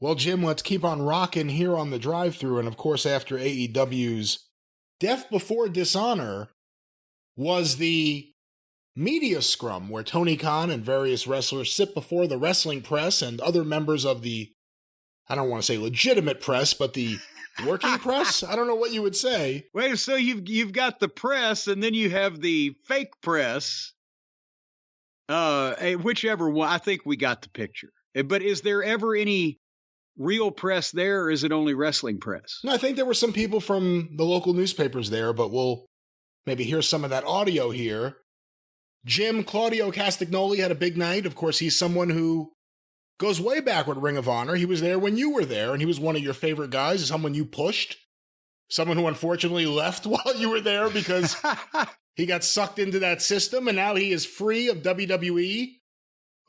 Well, Jim, let's keep on rocking here on the Drive-Thru. And of course, after AEW's Death Before Dishonor was the media scrum where Tony Khan and various wrestlers sit before the wrestling press and other members of the, I don't want to say legitimate press, but the working press? I don't know what you would say. Wait, so you've got the press and then you have the fake press. Whichever one, I think we got the picture. But is there ever any real press there, or is it only wrestling press? No, I think there were some people from the local newspapers there, but we'll maybe hear some of that audio here. Jim, Claudio Castagnoli had a big night. Of course, he's someone who goes way back with Ring of Honor. He was there when you were there, and he was one of your favorite guys, someone you pushed, someone who unfortunately left while you were there because he got sucked into that system, and now he is free of WWE.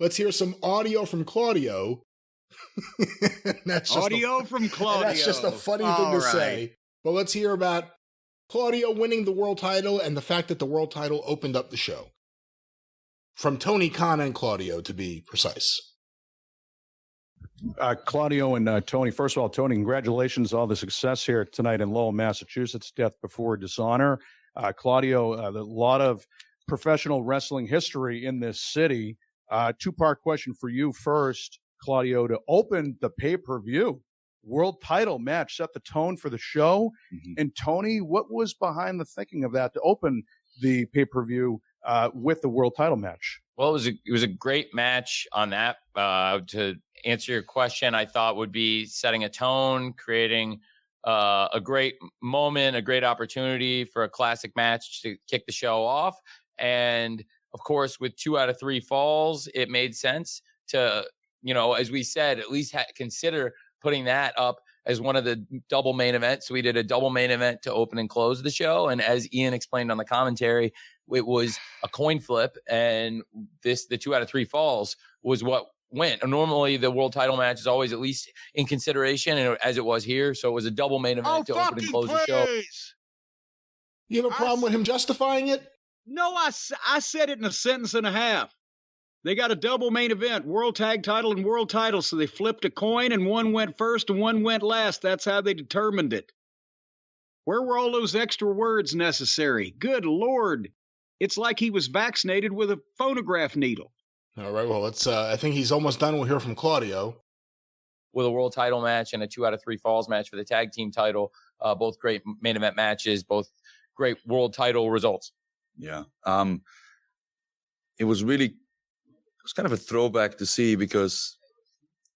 Let's hear some audio from Claudio. That's just from Claudio. That's just a funny thing to say. But let's hear about Claudio winning the world title and the fact that the world title opened up the show. From Tony Khan and Claudio, to be precise. Claudio and Tony, first of all, Tony, congratulations on all the success here tonight in Lowell, Massachusetts, Death Before Dishonor. Claudio, a lot of professional wrestling history in this city. Two-part question for you first, Claudio, to open the pay-per-view. World title match set the tone for the show. Mm-hmm. And Tony, what was behind the thinking of that to open the pay-per-view with the world title match? Well, it was a great match on that. To answer your question, I thought would be setting a tone, creating a great moment, a great opportunity for a classic match to kick the show off. And of course, with 2 out of 3 falls, it made sense to, as we said, at least consider putting that up as one of the double main events. So we did a double main event to open and close the show. And as Ian explained on the commentary, it was a coin flip, and the 2 out of 3 falls was what went. Normally, the world title match is always at least in consideration, and as it was here. So it was a double main event to open and close the show. You have a problem with him justifying it? No, I said it in a sentence and a half. They got a double main event, world tag title and world title. So they flipped a coin and one went first and one went last. That's how they determined it. Where were all those extra words necessary? Good Lord. It's like he was vaccinated with a phonograph needle. All right, well, I think he's almost done. We'll hear from Claudio. With a world title match and a 2 out of 3 falls match for the tag team title. Both great main event matches, both great world title results. Yeah. It was kind of a throwback to see, because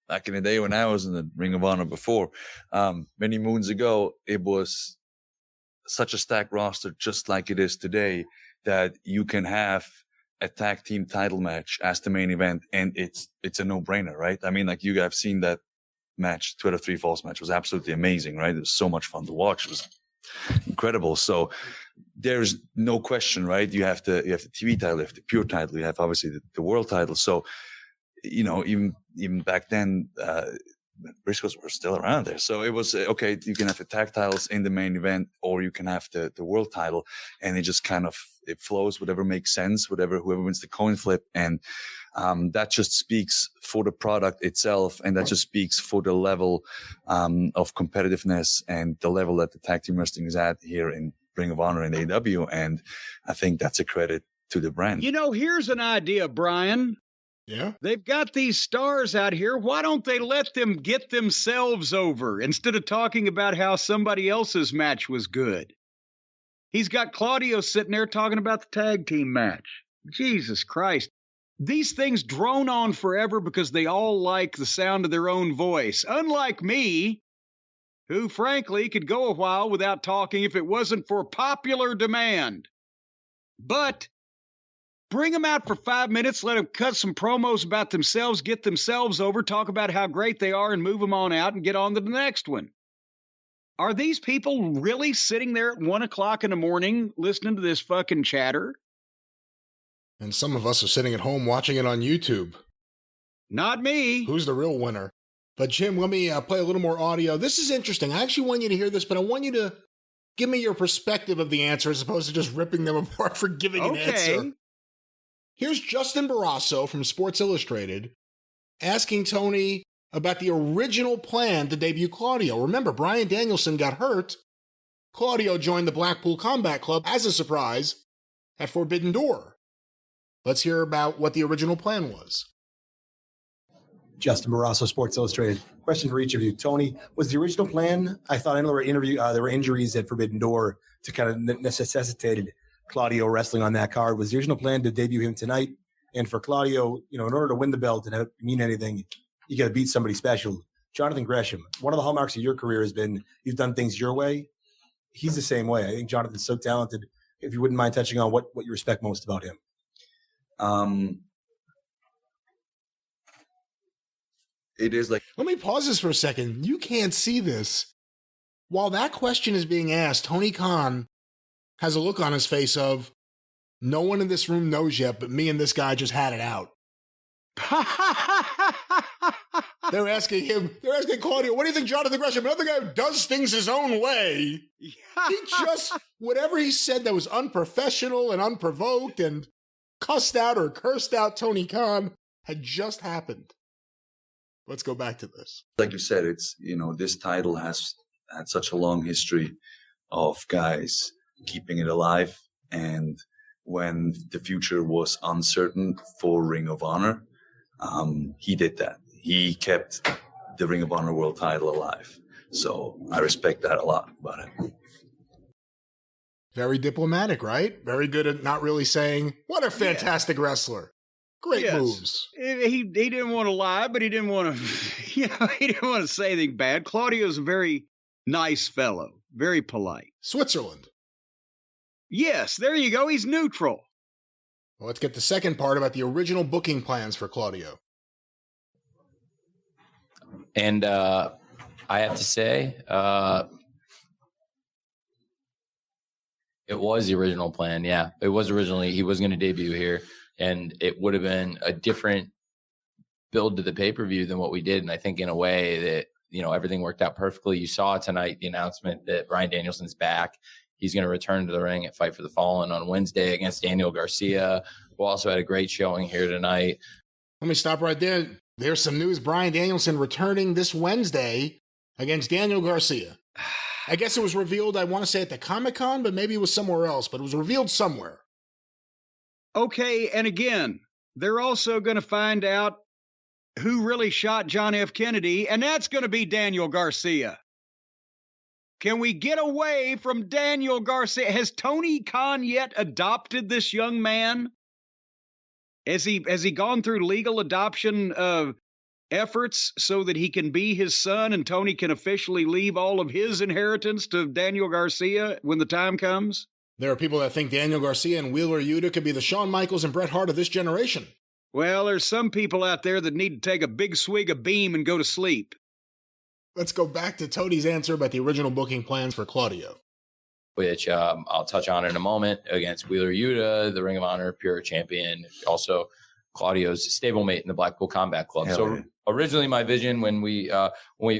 back in the day when I was in the Ring of Honor before, many moons ago, it was such a stacked roster, just like it is today, that you can have a tag team title match as the main event, and it's a no-brainer, right? I mean, like, you have seen that match, 2 out of 3 falls match was absolutely amazing, right? It was so much fun to watch. It was incredible. So there's no question, right? You have the TV title, you have the pure title, you have obviously the world title. So, even back then, Briscoes were still around there. So it was, okay, you can have the tag titles in the main event, or you can have the world title, and it just kind of, it flows, whatever makes sense, whoever wins the coin flip. And that just speaks for the product itself, and that just speaks for the level of competitiveness and the level that the tag team wrestling is at here in Ring of Honor and AEW. And I think that's a credit to the brand. Here's an idea, Brian. Yeah. They've got these stars out here. Why don't they let them get themselves over instead of talking about how somebody else's match was good? He's got Claudio sitting there talking about the tag team match. Jesus Christ. These things drone on forever because they all like the sound of their own voice. Unlike me, who frankly could go a while without talking if it wasn't for popular demand. But bring them out for 5 minutes, let them cut some promos about themselves, get themselves over, talk about how great they are, and move them on out and get on to the next one. Are these people really sitting there at 1 o'clock in the morning listening to this fucking chatter? And some of us are sitting at home watching it on YouTube. Not me. Who's the real winner? But Jim, let me play a little more audio. This is interesting. I actually want you to hear this, but I want you to give me your perspective of the answer as opposed to just ripping them apart for giving an answer. Here's Justin Barrasso from Sports Illustrated asking Tony about the original plan to debut Claudio. Remember, Bryan Danielson got hurt. Claudio joined the Blackpool Combat Club as a surprise at Forbidden Door. Let's hear about what the original plan was. Justin Barrasso, Sports Illustrated. Question for each of you. Tony, was the original plan, I know there were injuries at Forbidden Door to kind of necessitated Claudio wrestling on that card. Was the original plan to debut him tonight? And for Claudio, in order to win the belt and mean anything, you got to beat somebody special. Jonathan Gresham, one of the hallmarks of your career has been you've done things your way. He's the same way. I think Jonathan's so talented. If you wouldn't mind touching on what you respect most about him. It is like, let me pause this for a second. You can't see this. While that question is being asked, Tony Khan has a look on his face of, no one in this room knows yet, but me and this guy just had it out. They're asking Claudio, what do you think Jonathan Gresham, another guy who does things his own way? He just, whatever he said that was unprofessional and unprovoked and cussed out or cursed out Tony Khan had just happened. Let's go back to this. like you said, it's, this title has had such a long history of guys keeping it alive. And when the future was uncertain for Ring of Honor, he did that. He kept the Ring of Honor World title alive. So I respect that a lot about him. Very diplomatic, right? Very good at not really saying, what a fantastic wrestler. Great moves. He didn't want to lie, but he didn't want to, he didn't want to say anything bad. Claudio's a very nice fellow, very polite. Switzerland. Yes, there you go. He's neutral. Well, let's get the second part about the original booking plans for Claudio. And I have to say, it was the original plan. Yeah, it was originally, he was going to debut here, and it would have been a different build to the pay-per-view than what we did. And I think in a way that, everything worked out perfectly. You saw tonight the announcement that Bryan Danielson's back. He's going to return to the ring at Fight for the Fallen on Wednesday against Daniel Garcia, who also had a great showing here tonight. Let me stop right there. There's some news. Bryan Danielson returning this Wednesday against Daniel Garcia. I guess it was revealed, I want to say at the Comic-Con, but maybe it was somewhere else, but it was revealed somewhere. Okay, and again, they're also going to find out who really shot John F. Kennedy, and that's going to be Daniel Garcia. Can we get away from Daniel Garcia? Has Tony Khan yet adopted this young man? Has he gone through legal adoption efforts so that he can be his son and Tony can officially leave all of his inheritance to Daniel Garcia when the time comes? There are people that think Daniel Garcia and Wheeler Yuta could be the Shawn Michaels and Bret Hart of this generation. Well, there's some people out there that need to take a big swig of Beam and go to sleep. Let's go back to Tony's answer about the original booking plans for Claudio, which I'll touch on in a moment, against Wheeler Yuta, the Ring of Honor Pure Champion, also Claudio's stablemate in the Blackpool Combat Club. Originally my vision when we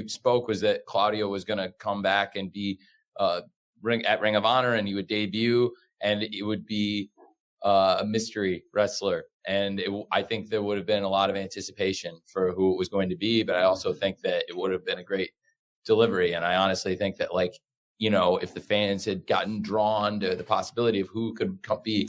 spoke was that Claudio was going to come back and be at Ring of Honor, and he would debut, and it would be a mystery wrestler. And I think there would have been a lot of anticipation for who it was going to be, but I also think that it would have been a great delivery. And I honestly think that, if the fans had gotten drawn to the possibility of who could be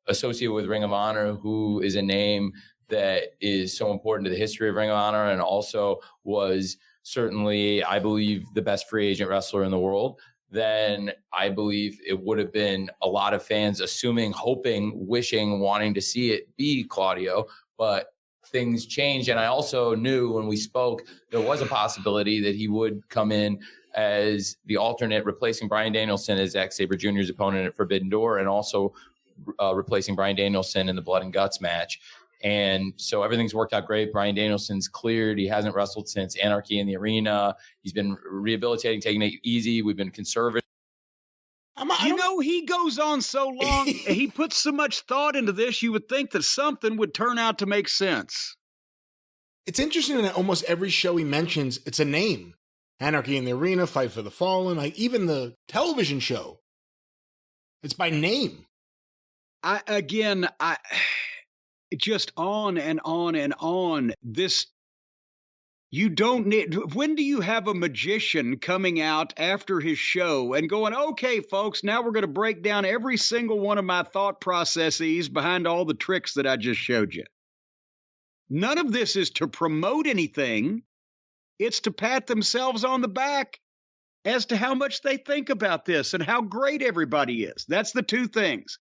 associated with Ring of Honor, who is a name that is so important to the history of Ring of Honor and also was certainly, I believe, the best free agent wrestler in the world, then I believe it would have been a lot of fans assuming, hoping, wishing, wanting to see it be Claudio. But things changed. And I also knew when we spoke, there was a possibility that he would come in as the alternate, replacing Bryan Danielson as Zack Sabre Jr.'s opponent at Forbidden Door, and also replacing Bryan Danielson in the Blood and Guts match. And so everything's worked out great. Bryan Danielson's cleared. He hasn't wrestled since Anarchy in the Arena. He's been rehabilitating, taking it easy. We've been conservative. He goes on so long. He puts so much thought into this. You would think that something would turn out to make sense. It's interesting that almost every show he mentions, it's a name. Anarchy in the Arena, Fight for the Fallen, even the television show. It's by name. Just on and on and on. This You don't need, when do you have a magician coming out after his show and going, okay, folks, now we're going to break down every single one of my thought processes behind all the tricks that I just showed you? None of this is to promote anything. It's to pat themselves on the back as to how much they think about this and how great everybody is. That's the two things.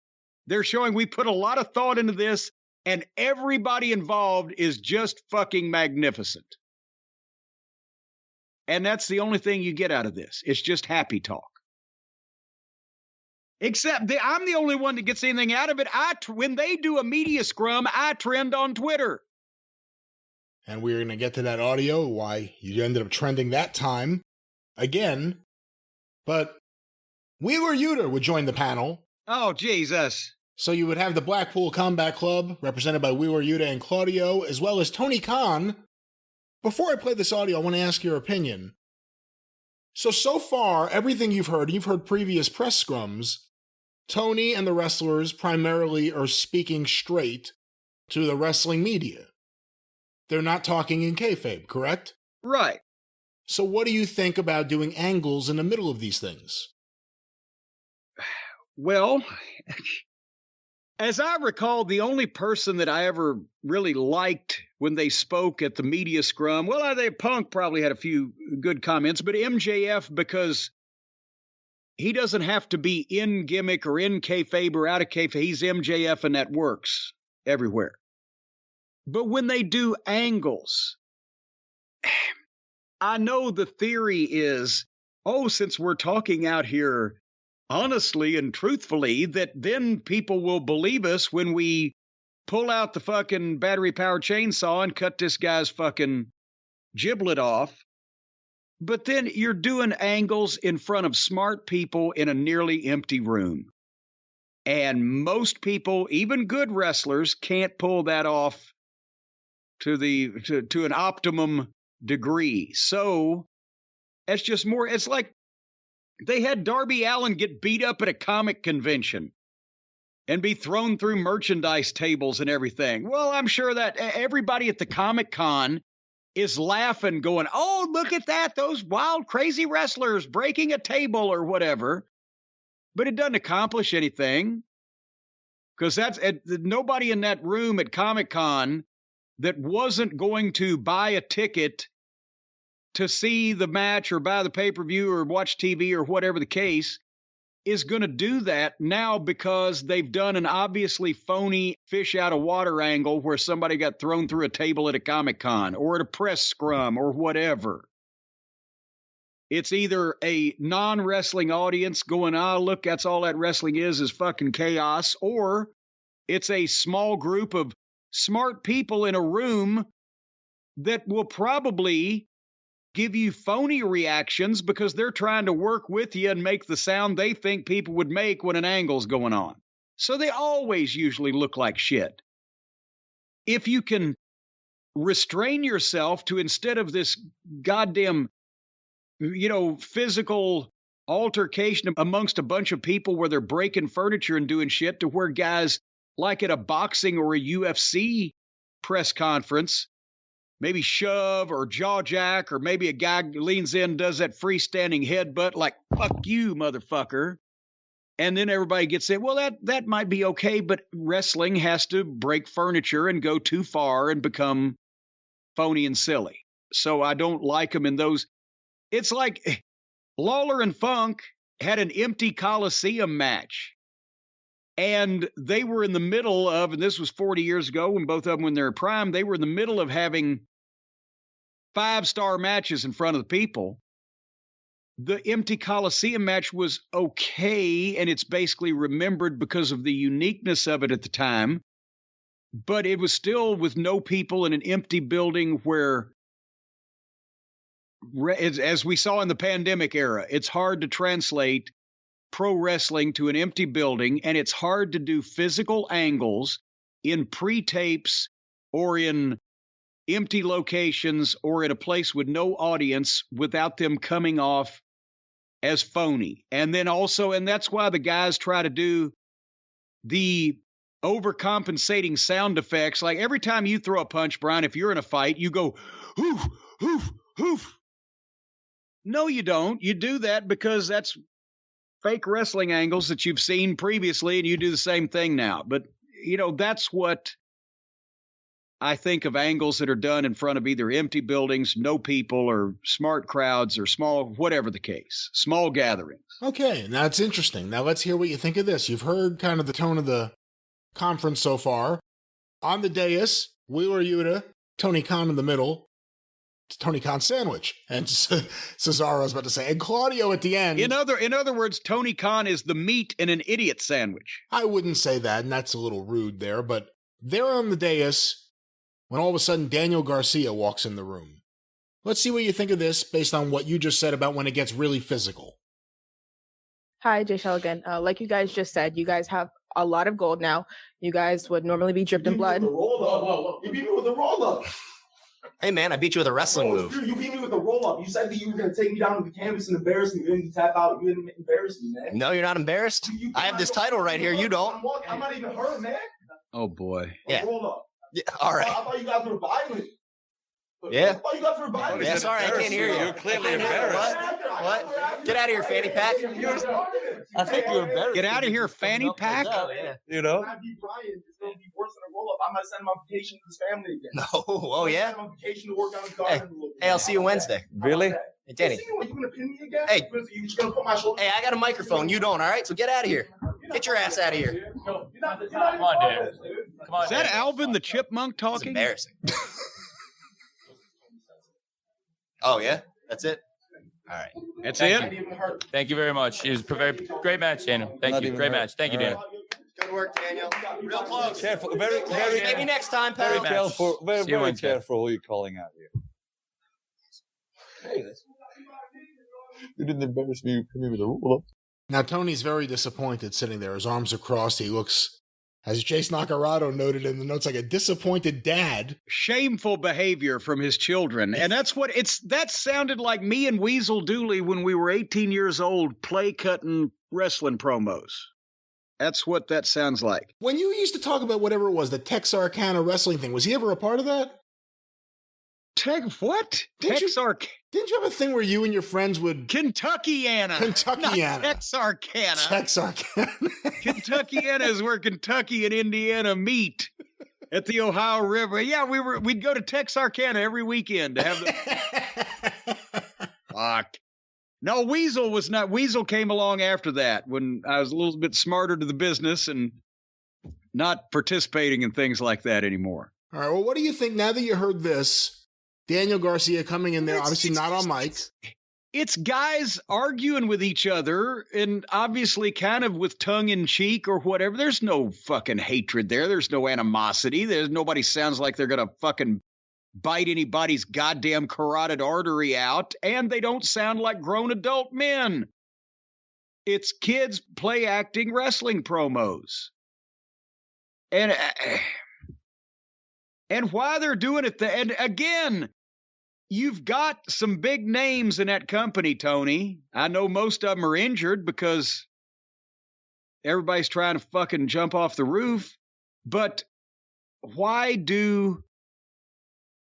They're showing we put a lot of thought into this and everybody involved is just fucking magnificent. And that's the only thing you get out of this. It's just happy talk. Except I'm the only one that gets anything out of it. When they do a media scrum, I trend on Twitter. And we're going to get to that audio, why you ended up trending that time again. But Wheeler Yuta would join the panel. Oh, Jesus. So you would have the Blackpool Combat Club, represented by Wheeler Yuta and Claudio, as well as Tony Khan. Before I play this audio, I want to ask your opinion. So far, everything you've heard previous press scrums, Tony and the wrestlers primarily are speaking straight to the wrestling media. They're not talking in kayfabe, correct? Right. So what do you think about doing angles in the middle of these things? Well, as I recall, the only person that I ever really liked when they spoke at the media scrum, well, Punk probably had a few good comments, but MJF, because he doesn't have to be in gimmick or in kayfabe or out of kayfabe. He's MJF and that works everywhere. But when they do angles, I know the theory is, since we're talking out here honestly and truthfully, that then people will believe us when we pull out the fucking battery-powered chainsaw and cut this guy's fucking giblet off. But then you're doing angles in front of smart people in a nearly empty room. And most people, even good wrestlers, can't pull that off to an optimum degree. So it's just more, it's like they had Darby Allin get beat up at a comic convention and be thrown through merchandise tables and everything. Well, I'm sure that everybody at the Comic-Con is laughing, going, oh, look at that, those wild, crazy wrestlers breaking a table or whatever. But it doesn't accomplish anything, because nobody in that room at Comic-Con that wasn't going to buy a ticket to see the match or buy the pay-per-view or watch TV or whatever the case is going to do that now because they've done an obviously phony fish out of water angle where somebody got thrown through a table at a Comic-Con or at a press scrum or whatever. It's either a non-wrestling audience going, look, that's all that wrestling is fucking chaos, or it's a small group of smart people in a room that will probably give you phony reactions because they're trying to work with you and make the sound they think people would make when an angle's going on. So they always usually look like shit. If you can restrain yourself to, instead of this goddamn, physical altercation amongst a bunch of people where they're breaking furniture and doing shit, to where guys, like at a boxing or a UFC press conference, maybe shove or jaw jack, or maybe a guy leans in and does that freestanding headbutt like, fuck you, motherfucker. And then everybody gets in. Well, that might be okay, but wrestling has to break furniture and go too far and become phony and silly. So I don't like them in those. It's like Lawler and Funk had an empty Coliseum match. And they were in the middle of, and this was 40 years ago when both of them were in their prime, they were in the middle of having 5-star matches in front of the people. The empty Coliseum match was okay, and it's basically remembered because of the uniqueness of it at the time. But it was still with no people in an empty building where, as we saw in the pandemic era, it's hard to translate pro wrestling to an empty building, and it's hard to do physical angles in pre-tapes or in empty locations or at a place with no audience without them coming off as phony. And then also, and that's why the guys try to do the overcompensating sound effects. Like every time you throw a punch, Brian, if you're in a fight, you go, ooh, hoof, hoof. No, you don't. You do that because that's fake wrestling angles that you've seen previously, and you do the same thing now. But, that's what I think of angles that are done in front of either empty buildings, no people, or smart crowds, or small, whatever the case, small gatherings. Okay, now it's interesting. Now let's hear what you think of this. You've heard kind of the tone of the conference so far. On the dais, Wheeler Yuta, Tony Khan in the middle. It's Tony Khan sandwich. And Cesaro was about to say, and Claudio at the end. In other words, Tony Khan is the meat in an idiot sandwich. I wouldn't say that, and that's a little rude there, but they're on the dais when all of a sudden Daniel Garcia walks in the room. Let's see what you think of this based on what you just said about when it gets really physical. Hi, Jay Shell again. Like you guys just said, you guys have a lot of gold now. You guys would normally be dripped in blood. You beat me with a roll-up. Hey, man, I beat you with a wrestling move. You beat me with a roll-up. You said that you were going to take me down to the canvas and embarrass me. You didn't tap out. You didn't embarrass me, man. No, you're not embarrassed. I have this title right here. You don't. I'm not even hurt, man. Oh, boy. Yeah. Roll-up. Yeah. All right. I thought you guys were violent. Yeah. I thought you guys were violent. Yeah, sorry, I can't hear you. You're clearly embarrassed. What? Get out of here, fanny pack. I think you're embarrassed. Get out of here, fanny pack. You know? When I beat Brian, it's going to be worse than a roll-up. I might send him on vacation to his family again. No. Oh, yeah? Send him on vacation to work on his garden a little bit. Hey, I'll see you Wednesday. Really? Hey, Danny. You going to pin me again? Hey. You just going to put my shoulder? Hey, I got a microphone. You don't, all right? So get out of here. Get your ass out of here. Come on, dude. Come on, Is that dude. Alvin the Chipmunk It's talking? embarrassing. Oh, yeah? That's it? All right. That's Thank it? Thank you very much. It was a very great match, Daniel. Thank Not you. even Great hurt. match. Thank you, All Daniel. Good work, Daniel. Real close. Careful. Very Maybe next time, Very pal. match. careful. Very, See you very Wednesday. careful who you're calling out here. You didn't embarrass me. You put me with a roll-up. Now, Tony's very disappointed sitting there. His arms are crossed. He looks, as Chase Nakarado noted in the notes, like a disappointed dad. Shameful behavior from his children. And that sounded like me and Weasel Dooley when we were 18 years old, play cutting wrestling promos. That's what that sounds like. When you used to talk about whatever it was, the Texarkana wrestling thing, was he ever a part of that? What? Didn't you- Texarkana. Didn't you have a thing where you and your friends would... Kentuckiana. Kentuckiana. Not Texarkana. Texarkana. Kentuckiana is where Kentucky and Indiana meet at the Ohio River. Yeah, we'd go to Texarkana every weekend to have the fuck. No, Weasel came along after that when I was a little bit smarter to the business and not participating in things like that anymore. All right, well, what do you think now that you heard this? Daniel Garcia coming in there, obviously not on mic. It's guys arguing with each other and obviously kind of with tongue in cheek or whatever. There's no fucking hatred there. There's no animosity. Nobody sounds like they're going to fucking bite anybody's goddamn carotid artery out. And they don't sound like grown adult men. It's kids play acting wrestling promos. And why they're doing it, and again, you've got some big names in that company, Tony. I know most of them are injured because everybody's trying to fucking jump off the roof. But why do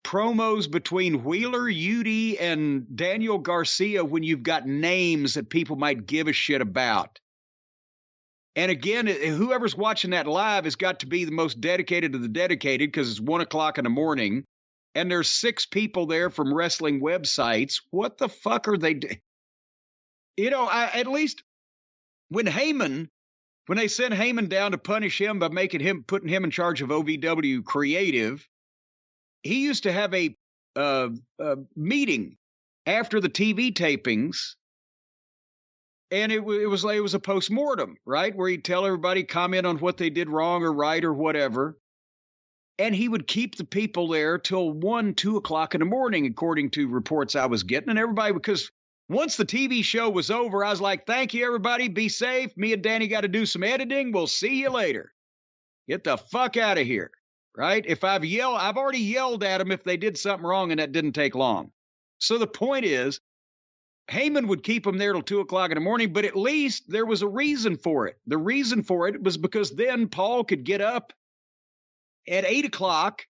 promos between Wheeler Yuta and Daniel Garcia when you've got names that people might give a shit about? And again, whoever's watching that live has got to be the most dedicated of the dedicated because it's 1:00 in the morning and there's 6 people there from wrestling websites. What the fuck are they doing? At least when they sent Heyman down to punish him by putting him in charge of OVW Creative, he used to have a meeting after the TV tapings. And it was a postmortem, right? Where he'd tell everybody, comment on what they did wrong or right or whatever. And he would keep the people there till 1, 2 o'clock in the morning, according to reports I was getting. And everybody, because once the TV show was over, I was like, thank you, everybody. Be safe. Me and Danny got to do some editing. We'll see you later. Get the fuck out of here, right? I've already yelled at them if they did something wrong, and that didn't take long. So the point is, Heyman would keep him there till 2 o'clock in the morning, but at least there was a reason for it. The reason for it was because then Paul could get up at 8 o'clock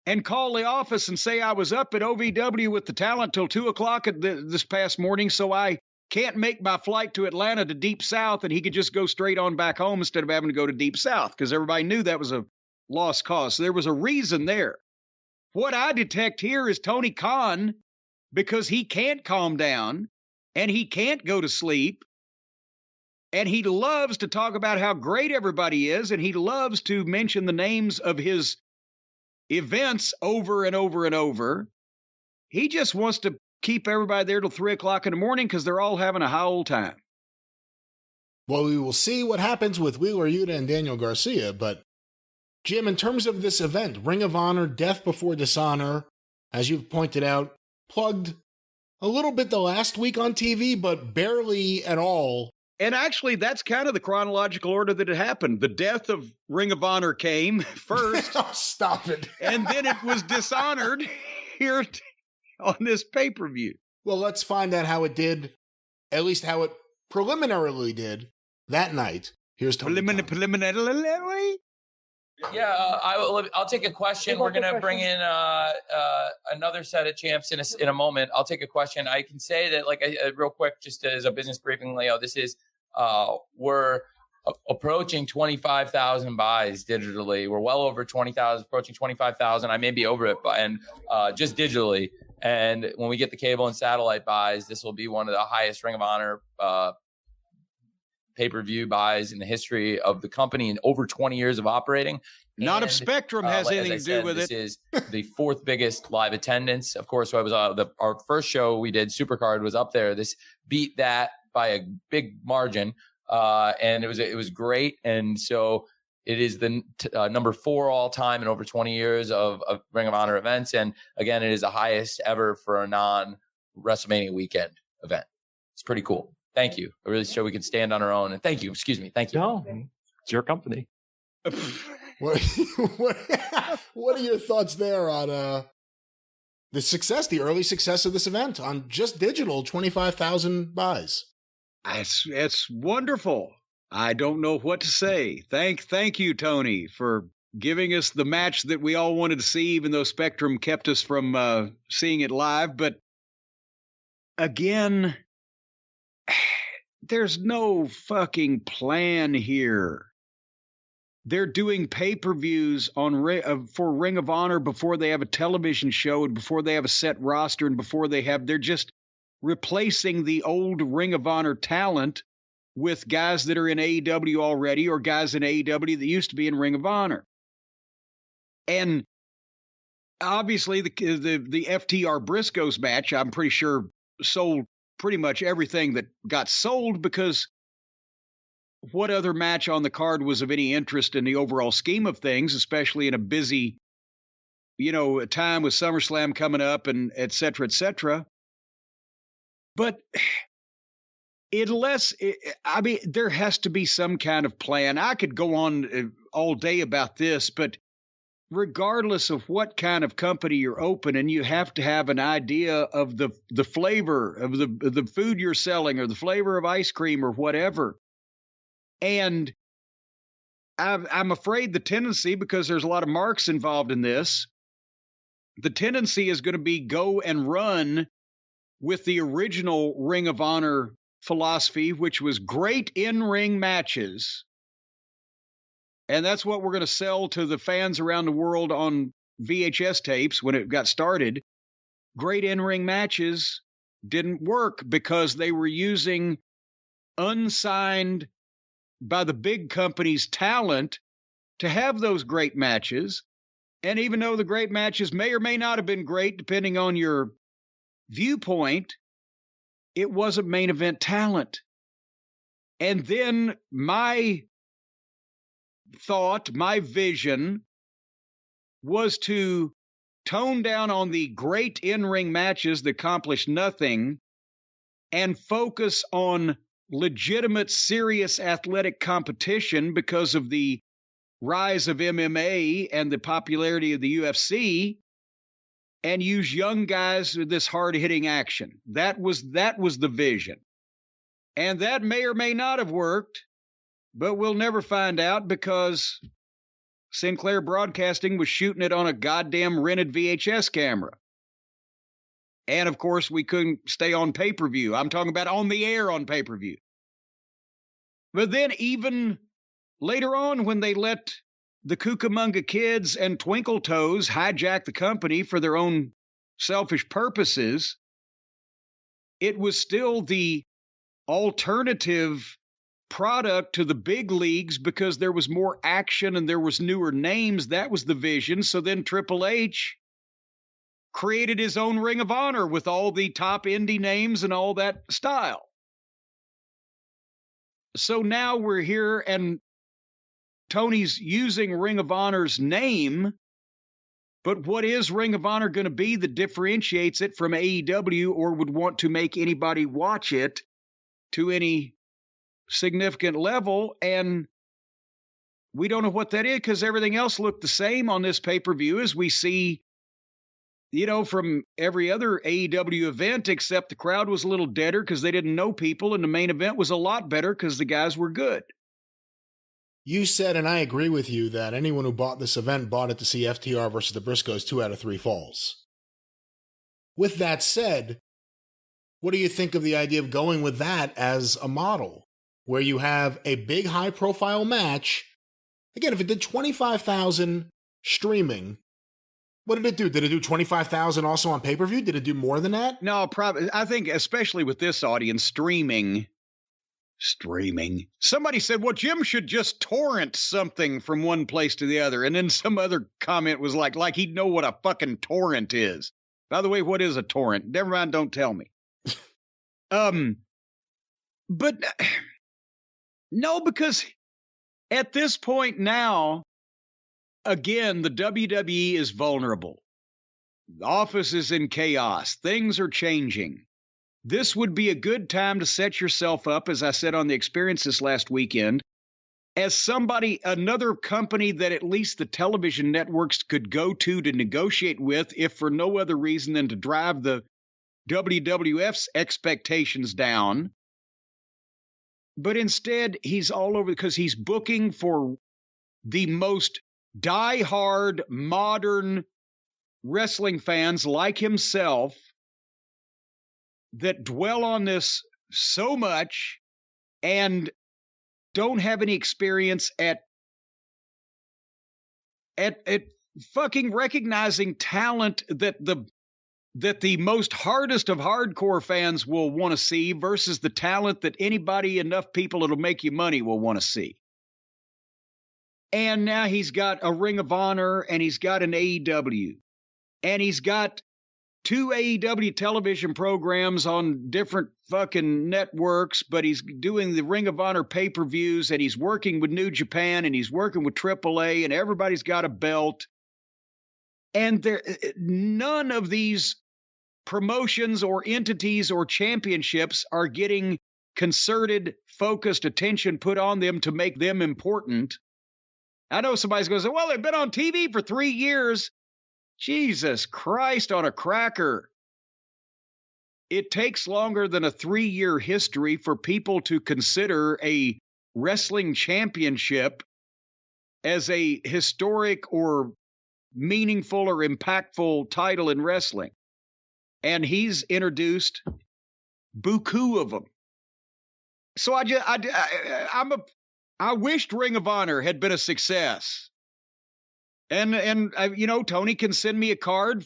and call the office and say I was up at OVW with the talent till 2 o'clock this past morning, so I can't make my flight to Atlanta to Deep South, and he could just go straight on back home instead of having to go to Deep South, because everybody knew that was a lost cause. So there was a reason there. What I detect here is Tony Khan, because he can't calm down and he can't go to sleep, and he loves to talk about how great everybody is, and he loves to mention the names of his events over and over and over. He just wants to keep everybody there till 3 o'clock in the morning because they're all having a high old time. Well, we will see what happens with Wheeler Yuta and Daniel Garcia, but Jim, in terms of this event, Ring of Honor, Death Before Dishonor, as you've pointed out, plugged a little bit the last week on TV, but barely at all. And actually, that's kind of the chronological order that it happened. The death of Ring of Honor came first. Oh, stop it. And then it was dishonored here on this pay-per-view. Well, let's find out how it did, at least how it preliminarily did that night. Here's Tony. Preliminarily? Yeah, I'll take a question. We're going to bring in another set of champs in a moment. I'll take a question. I can say that, like, real quick, just as a business briefing layout, this is we're approaching 25,000 buys digitally. We're well over 20,000, approaching 25,000. I may be over it, and just digitally. And when we get the cable and satellite buys, this will be one of the highest Ring of Honor pay-per-view buys in the history of the company in over 20 years of operating. Not if Spectrum has anything to do with it. This is the fourth biggest live attendance. Of course, I was our first show we did, Supercard, was up there. This beat that by a big margin, and it was great. And so it is the number 4 all time in over 20 years of Ring of Honor events. And again, it is the highest ever for a non-WrestleMania weekend event. It's pretty cool. Thank you. I really show we can stand on our own. And thank you. Excuse me. Thank you. No, it's your company. What are your thoughts there on the early success of this event on just digital 25,000 buys? It's wonderful. I don't know what to say. Thank you, Tony, for giving us the match that we all wanted to see, even though Spectrum kept us from seeing it live. But again, there's no fucking plan here. They're doing pay-per-views for Ring of Honor before they have a television show and before they have a set roster and they're just replacing the old Ring of Honor talent with guys that are in AEW already or guys in AEW that used to be in Ring of Honor. And obviously the FTR Briscoes match, I'm pretty sure, sold pretty much everything that got sold, because what other match on the card was of any interest in the overall scheme of things, especially in a busy, time with SummerSlam coming up and et cetera, et cetera. But there has to be some kind of plan. I could go on all day about this, but regardless of what kind of company you're opening, you have to have an idea of the flavor of the food you're selling, or the flavor of ice cream or whatever. And I'm afraid the tendency, because there's a lot of marks involved in this, the tendency is going to be go and run with the original Ring of Honor philosophy, which was great in-ring matches. And that's what we're going to sell to the fans around the world on VHS tapes when it got started. Great in-ring matches didn't work because they were using unsigned by the big company's talent to have those great matches. And even though the great matches may or may not have been great, depending on your viewpoint, it wasn't main event talent. And then my vision was to tone down on the great in-ring matches that accomplished nothing and focus on legitimate, serious athletic competition because of the rise of MMA and the popularity of the UFC, and use young guys with this hard-hitting action. That was the vision. And that may or may not have worked, but we'll never find out, because Sinclair Broadcasting was shooting it on a goddamn rented VHS camera. And, of course, we couldn't stay on pay-per-view. I'm talking about on the air on pay-per-view. But then even later on, when they let the Cucamonga Kids and Twinkle Toes hijack the company for their own selfish purposes, it was still the alternative product to the big leagues because there was more action and there was newer names. That was the vision. So then Triple H created his own Ring of Honor with all the top indie names and all that style. So now we're here and Tony's using Ring of Honor's name, but what is Ring of Honor going to be that differentiates it from AEW or would want to make anybody watch it to any significant level? And we don't know what that is because everything else looked the same on this pay-per-view as we see, you know, from every other AEW event, except the crowd was a little deader because they didn't know people, and the main event was a lot better because the guys were good. You said, and I agree with you, that anyone who bought this event bought it to see FTR versus the Briscoes 2 out of 3 falls. With that said, what do you think of the idea of going with that as a model, where you have a big high-profile match? Again, if it did 25,000 streaming, what did it do? Did it do 25,000 also on pay-per-view? Did it do more than that? No, probably. I think, especially with this audience, streaming. Somebody said, well, Jim should just torrent something from one place to the other. And then some other comment was like he'd know what a fucking torrent is. By the way, what is a torrent? Never mind, don't tell me. But no, because at this point now, again, the WWE is vulnerable. The office is in chaos. Things are changing. This would be a good time to set yourself up, as I said on the Experience this last weekend, as somebody, another company that at least the television networks could go to negotiate with, if for no other reason than to drive the WWF's expectations down. But instead, he's all over because he's booking for the most die-hard modern wrestling fans like himself that dwell on this so much and don't have any experience at fucking recognizing talent that the most hardest of hardcore fans will want to see versus the talent that anybody, enough people that'll make you money, will want to see. And now he's got a Ring of Honor and he's got an AEW. And he's got 2 AEW television programs on different fucking networks, but he's doing the Ring of Honor pay-per-views, and he's working with New Japan, and he's working with AAA, and everybody's got a belt. And none of these promotions or entities or championships are getting concerted, focused attention put on them to make them important. I know somebody's going to say, well, they've been on TV for 3 years. Jesus Christ on a cracker. It takes longer than a 3-year history for people to consider a wrestling championship as a historic or meaningful or impactful title in wrestling. And he's introduced buku of them. So I wished Ring of Honor had been a success. And you know, Tony can send me a card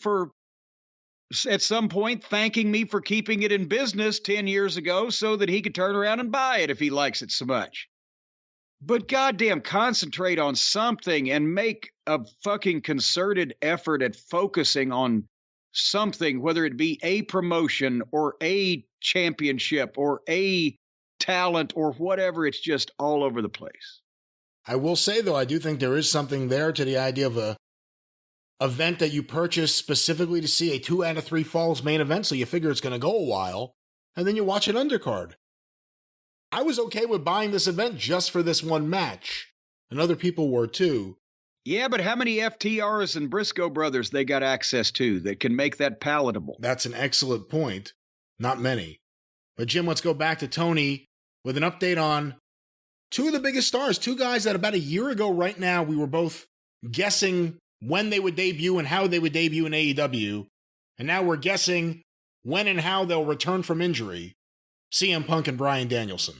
at some point thanking me for keeping it in business 10 years ago so that he could turn around and buy it if he likes it so much. But goddamn, concentrate on something and make a fucking concerted effort at focusing on something, whether it be a promotion or a championship or a talent or whatever. It's just all over the place. I will say, though, I do think there is something there to the idea of a event that you purchase specifically to see a 2 out of 3 falls main event, so you figure it's going to go a while, and then you watch an undercard. I was okay with buying this event just for this one match, and other people were too. Yeah, but how many FTRs and Briscoe brothers they got access to that can make that palatable? That's an excellent point. Not many. But Jim, let's go back to Tony with an update on 2 of the biggest stars, 2 guys that about a year ago right now we were both guessing when they would debut and how they would debut in AEW. And now we're guessing when and how they'll return from injury. CM Punk and Bryan Danielson.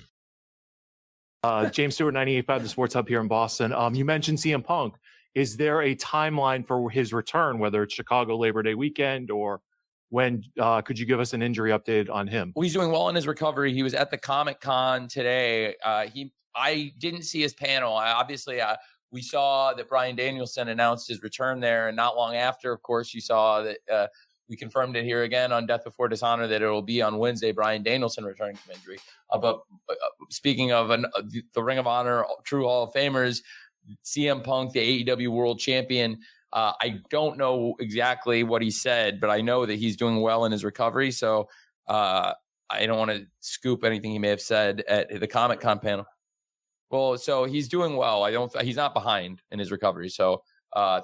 James Stewart, 98.5 The Sports Hub here in Boston. You mentioned CM Punk. Is there a timeline for his return, whether it's Chicago Labor Day weekend or when? Could you give us an injury update on him? Well, he's doing well in his recovery. He was at the Comic-Con today. I didn't see his panel. Obviously, we saw that Bryan Danielson announced his return there, and not long after, of course, you saw that we confirmed it here again on Death Before Dishonor that it will be on Wednesday, Bryan Danielson returning from injury. But speaking of the Ring of Honor True Hall of Famers, CM Punk, the AEW World Champion, I don't know exactly what he said, but I know that he's doing well in his recovery. So I don't want to scoop anything he may have said at the Comic-Con panel. Well, so he's doing well. He's not behind in his recovery. So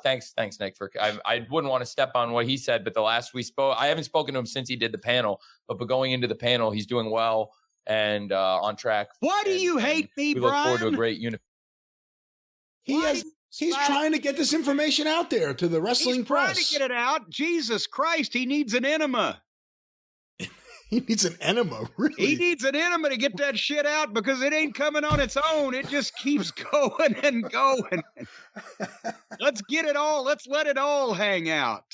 thanks, Nick. I wouldn't want to step on what he said, but the last we spoke, I haven't spoken to him since he did the panel. But going into the panel, he's doing well and on track. Why do you hate me, we Brian? look forward to a great unit. He's trying to get this information out there to the wrestling press. He's trying to get it out. Jesus Christ, he needs an enema. He needs an enema, really. He needs an enema to get that shit out because it ain't coming on its own. It just keeps going and going. Let's get it all. Let's let it all hang out.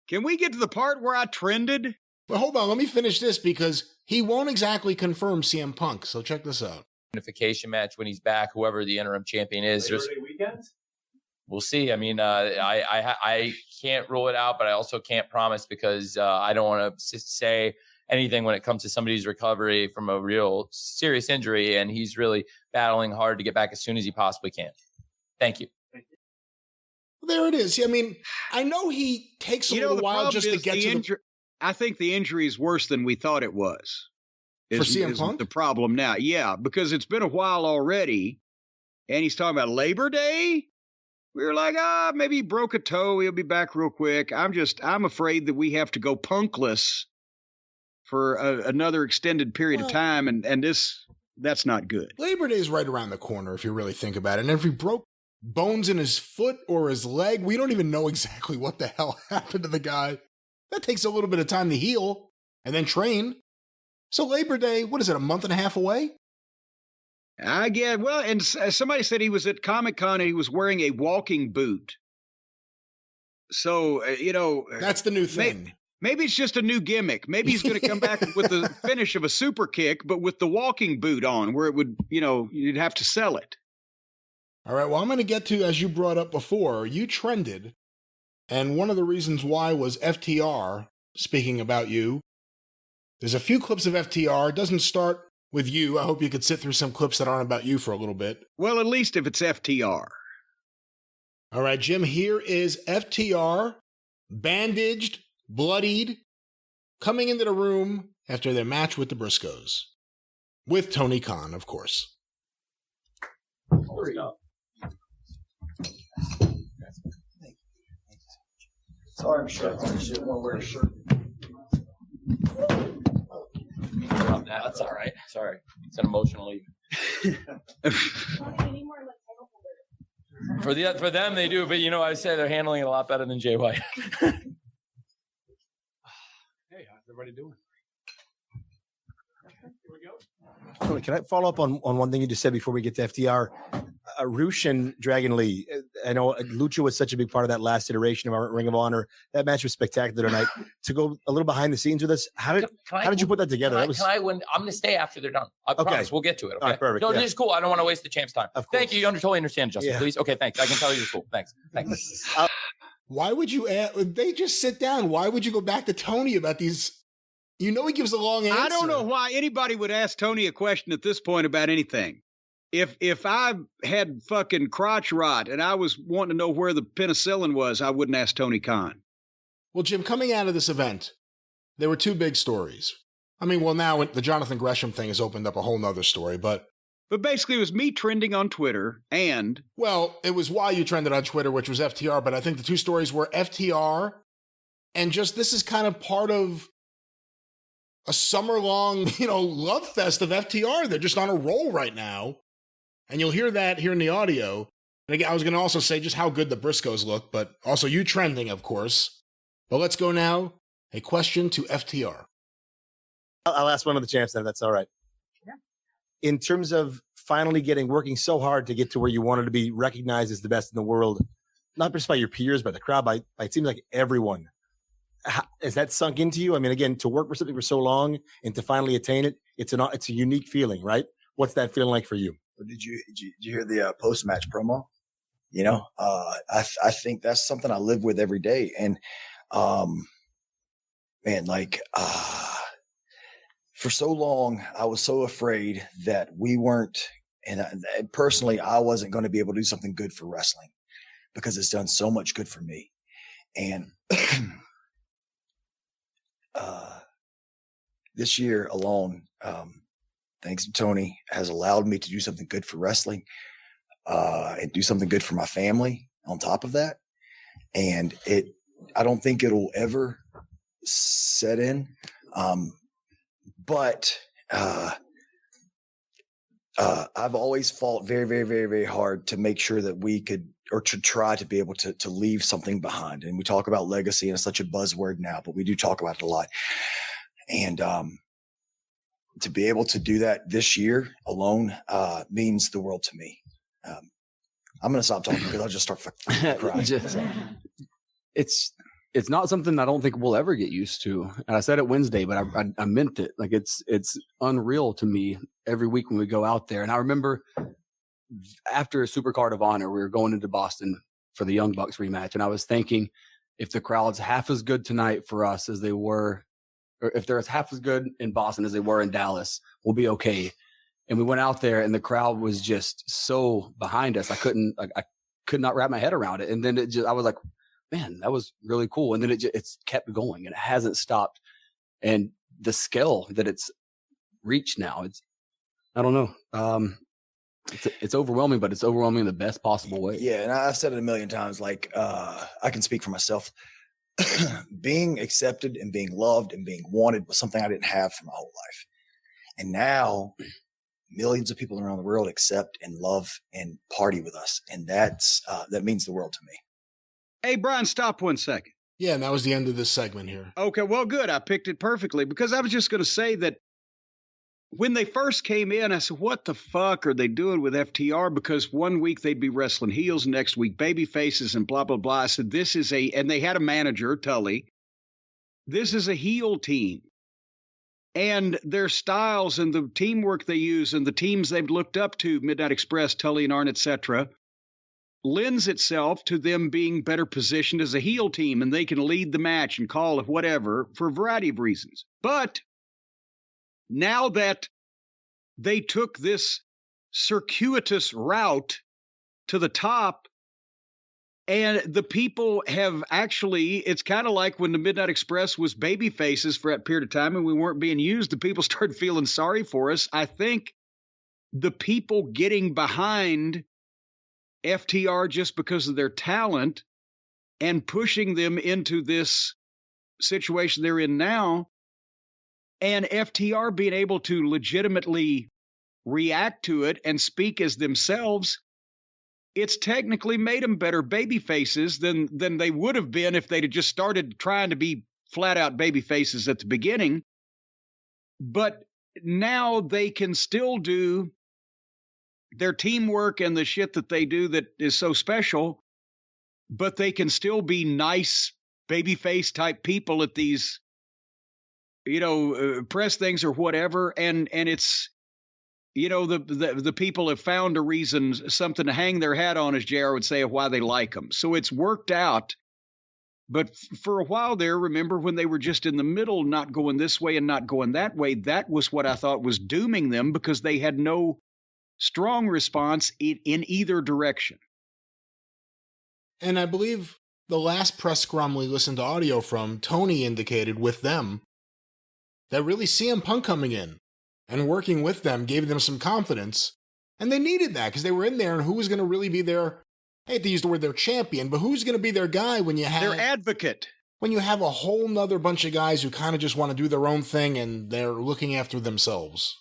Can we get to the part where I trended? Well, hold on. Let me finish this because he won't exactly confirm CM Punk. So check this out. Unification match when he's back, whoever the interim champion is. Labor Day weekend? We'll see. I mean, I can't rule it out, but I also can't promise because I don't want to say anything when it comes to somebody's recovery from a real serious injury, and he's really battling hard to get back as soon as he possibly can. Thank you. There it is. I mean, I know he takes a little while just to get to the... I think the injury is worse than we thought it was. For CM Punk? The problem now. Yeah, because it's been a while already, and he's talking about Labor Day. We were like, maybe he broke a toe. He'll be back real quick. I'm afraid that we have to go punkless for another extended period of time, and that's not good. Labor Day is right around the corner if you really think about it. And if he broke bones in his foot or his leg, we don't even know exactly what the hell happened to the guy. That takes a little bit of time to heal and then train. So Labor Day, what is it, a month and a half away? I get, well, and somebody said he was at Comic-Con and he was wearing a walking boot. So, that's the new thing. Maybe it's just a new gimmick. Maybe he's going to come back with the finish of a super kick, but with the walking boot on where it would, you'd have to sell it. All right. Well, I'm going to get to, as you brought up before, you trended. And one of the reasons why was FTR speaking about you. There's a few clips of FTR. It doesn't start with you. I hope you could sit through some clips that aren't about you for a little bit. Well, at least if it's FTR. All right, Jim, here is FTR, bandaged, bloodied, coming into the room after their match with the Briscoes. With Tony Khan, of course. Sorry, I'm sure I should want to wear a shirt. That's all right. Sorry. It's an emotional evening. For them, they do. But, I say they're handling it a lot better than Jay White. Hey, how's everybody doing? Here we go. Tony, can I follow up on one thing you just said before we get to FTR? Roosh and Dragon Lee. I know Lucha was such a big part of that last iteration of our Ring of Honor. That match was spectacular tonight. To go a little behind the scenes with us, how did you put that together? I'm going to stay after they're done. I promise. We'll get to it. Okay. All right, perfect. No, this is cool. I don't want to waste the champ's time. Thank you. You totally understand, Justin. Yeah. Please. Okay, thanks. I can tell you're cool. Thanks. Why would you they just sit down? Why would you go back to Tony about these? He gives a long answer. I don't know why anybody would ask Tony a question at this point about anything. If I had fucking crotch rot and I was wanting to know where the penicillin was, I wouldn't ask Tony Khan. Well, Jim, coming out of this event, there were two big stories. I mean, well, now the Jonathan Gresham thing has opened up a whole nother story, but basically it was me trending on Twitter and... Well, it was why you trended on Twitter, which was FTR, but I think the two stories were FTR and just this is kind of part of a summer-long, love fest of FTR. They're just on a roll right now. And you'll hear that here in the audio. And again, I was going to also say just how good the Briscoes look, but also you trending, of course. But let's go now. A question to FTR. I'll ask one of the champs then, if that's all right. Yeah. In terms of finally working so hard to get to where you wanted to be recognized as the best in the world, not just by your peers, but the crowd, by it seems like everyone. Has that sunk into you? I mean, again, to work for something for so long and to finally attain it, it's a unique feeling, right? What's that feeling like for you? Did you hear the post-match promo? You know, I think that's something I live with every day. And, man, like, for so long, I was so afraid that we weren't, and personally, I wasn't going to be able to do something good for wrestling because it's done so much good for me. And this year alone, thanks to Tony, has allowed me to do something good for wrestling and do something good for my family on top of that. And I don't think it'll ever set in. But I've always fought very, very, very, very hard to make sure that we could, or to try to be able to leave something behind. And we talk about legacy, and it's such a buzzword now, but we do talk about it a lot. And to be able to do that this year alone means the world to me. I'm going to stop talking because I'll just start crying. It's not something I don't think we'll ever get used to. And I said it Wednesday, but I meant it. Like it's unreal to me every week when we go out there. And I remember after a Supercard of Honor, we were going into Boston for the Young Bucks rematch. And I was thinking, if the crowd's half as good tonight for us as they were, or if they're half as good in Boston as they were in Dallas, we'll be okay. And we went out there and the crowd was just so behind us. I could not wrap my head around it. And then I was like, man, that was really cool. And then it's kept going and it hasn't stopped. And the scale that it's reached now, I don't know. It's overwhelming, but it's overwhelming in the best possible way. Yeah. And I've said it a million times, like, I can speak for myself. Being accepted and being loved and being wanted was something I didn't have for my whole life. And now millions of people around the world accept and love and party with us. And that means the world to me. Hey, Brian, stop 1 second. Yeah, and that was the end of this segment here. Okay, well, good. I picked it perfectly because I was just going to say that when they first came in, I said, what the fuck are they doing with FTR? Because 1 week they'd be wrestling heels, next week baby faces and blah, blah, blah. I said, and they had a manager, Tully. This is a heel team. And their styles and the teamwork they use and the teams they've looked up to, Midnight Express, Tully and Arn, etc., lends itself to them being better positioned as a heel team, and they can lead the match and call it whatever for a variety of reasons. But now that they took this circuitous route to the top, and the people have actually, it's kind of like when the Midnight Express was baby faces for that period of time and we weren't being used, the people started feeling sorry for us. I think the people getting behind FTR just because of their talent and pushing them into this situation they're in now, and FTR being able to legitimately react to it and speak as themselves, it's technically made them better baby faces than they would have been if they'd have just started trying to be flat out baby faces at the beginning. But now they can still do their teamwork and the shit that they do that is so special, but they can still be nice babyface type people at these, press things or whatever. And it's, the people have found a reason, something to hang their hat on, as JR would say, of why they like them. So it's worked out. But for a while there, remember when they were just in the middle, not going this way and not going that way, that was what I thought was dooming them because they had no strong response in either direction. And I believe the last press scrum we listened to audio from, Tony indicated with them that really CM Punk coming in and working with them gave them some confidence. And they needed that because they were in there, and who was going to really be their, I hate to use the word their champion, but who's going to be their guy when you have their advocate? When you have a whole nother bunch of guys who kind of just want to do their own thing and they're looking after themselves.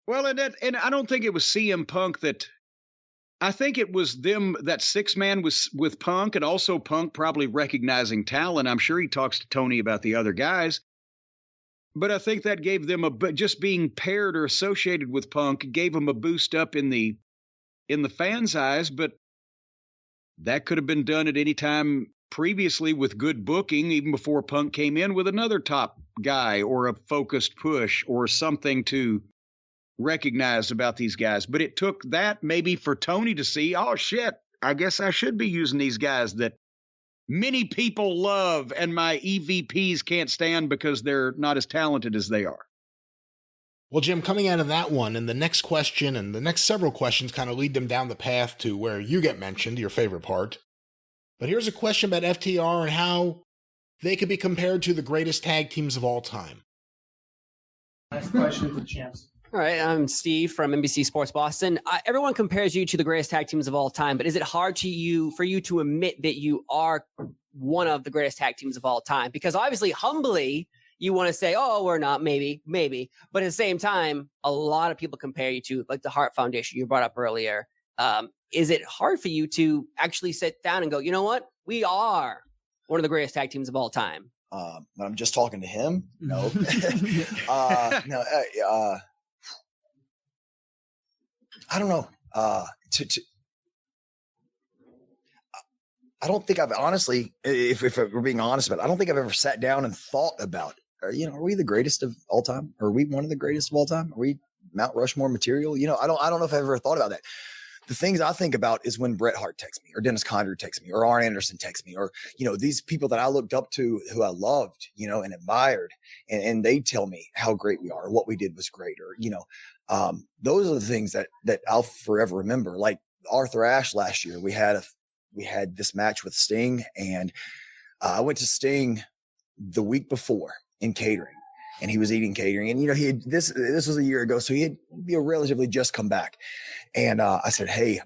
Well, and I don't think it was CM Punk that I think it was them, that 6-man was with Punk, and also Punk probably recognizing talent. I'm sure he talks to Tony about the other guys. But I think that gave them just being paired or associated with Punk gave them a boost up in the fans' eyes. But that could have been done at any time previously with good booking, even before Punk came in with another top guy or a focused push or something to recognize about these guys. But it took that maybe for Tony to see, oh shit, I guess I should be using these guys that many people love and my EVPs can't stand because they're not as talented as they are. Well, Jim, coming out of that one, and the next question and the next several questions kind of lead them down the path to where you get mentioned, your favorite part. But here's a question about FTR and how they could be compared to the greatest tag teams of all time. Next question for the champs. All right, I'm Steve from NBC Sports Boston. Everyone compares you to the greatest tag teams of all time, but is it hard for you to admit that you are one of the greatest tag teams of all time? Because obviously, humbly, you want to say, oh, we're not, maybe. But at the same time, a lot of people compare you to, like, the Hart Foundation you brought up earlier. Is it hard for you to actually sit down and go, you know what? We are one of the greatest tag teams of all time. When I'm just talking to him? No. I don't know. I don't think I've honestly, if we're being honest about it, I don't think I've ever sat down and thought about, are we the greatest of all time? Are we one of the greatest of all time? Are we Mount Rushmore material? I don't know if I've ever thought about that. The things I think about is when Bret Hart texts me, or Dennis Condrey texts me, or Arn Anderson texts me, or, these people that I looked up to, who I loved, and admired, and they tell me how great we are, or what we did was great, or, those are the things that I'll forever remember. Like Arthur Ashe last year, we had this match with Sting, and I went to Sting the week before in catering, and he was eating catering, and he had this was a year ago, so he had relatively just come back, and I said, hey,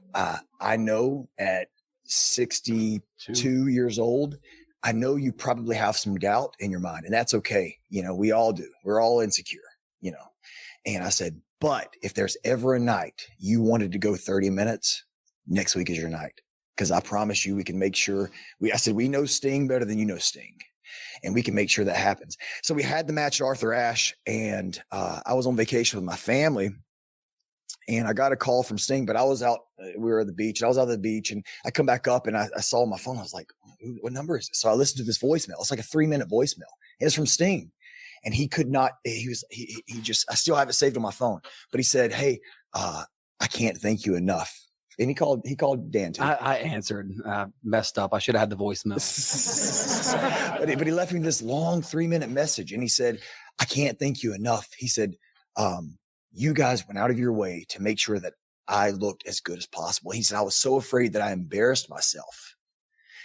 I know at 62 years old, I know you probably have some doubt in your mind, and that's okay. We all do. We're all insecure. And I said, but if there's ever a night you wanted to go 30 minutes, next week is your night. Because I promise you, we can make sure we know Sting better than you know Sting. And we can make sure that happens. So we had the match at Arthur Ashe, and I was on vacation with my family, and I got a call from Sting, but I was out, we were at the beach, and I was out at the beach, and I come back up and I saw my phone. I was like, what number is it? So I listened to this voicemail. It's like a 3-minute voicemail. It's from Sting. And he could not, he just, I still have it saved on my phone, but he said, hey, I can't thank you enough. And he called Dan too. I answered, messed up. I should have had the voicemail. but he left me this long 3-minute message, and he said, I can't thank you enough. He said, you guys went out of your way to make sure that I looked as good as possible. He said, I was so afraid that I embarrassed myself.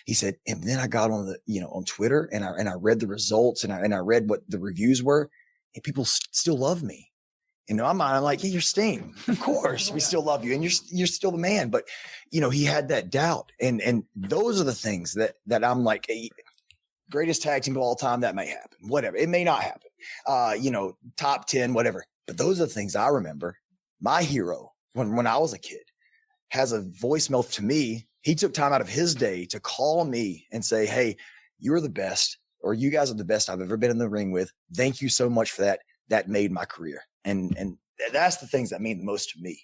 He said, and then I got on on Twitter, and I read the results, and I read what the reviews were, and people still love me. In my mind, I'm like, yeah, you're Sting. Of course, we still love you, and you're still the man. But he had that doubt, and those are the things that I'm like, hey, greatest tag team of all time. That may happen, whatever. It may not happen. Top 10, whatever. But those are the things I remember. My hero, when I was a kid, has a voicemail to me. He took time out of his day to call me and say, hey, you're the best, or you guys are the best I've ever been in the ring with. Thank you so much for that. That made my career. And that's the things that mean the most to me,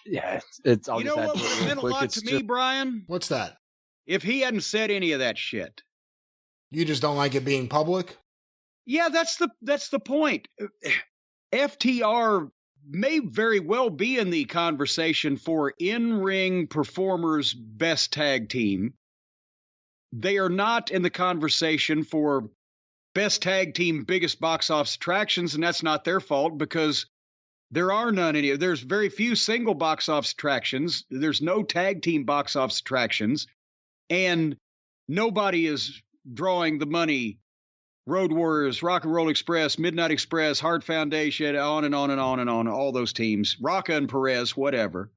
Yeah. It's what meant a lot to me, Brian? What's that? If he hadn't said any of that shit. You just don't like it being public? Yeah, that's the point. FTR may very well be in the conversation for in-ring performers' best tag team. They are not in the conversation for best tag team, biggest box office attractions, and that's not their fault because there are none. There's very few single box office attractions. There's no tag team box office attractions, and nobody is drawing the money. Road Warriors, Rock and Roll Express, Midnight Express, Hart Foundation, on and on and on and on, all those teams, Rocca and Perez, whatever.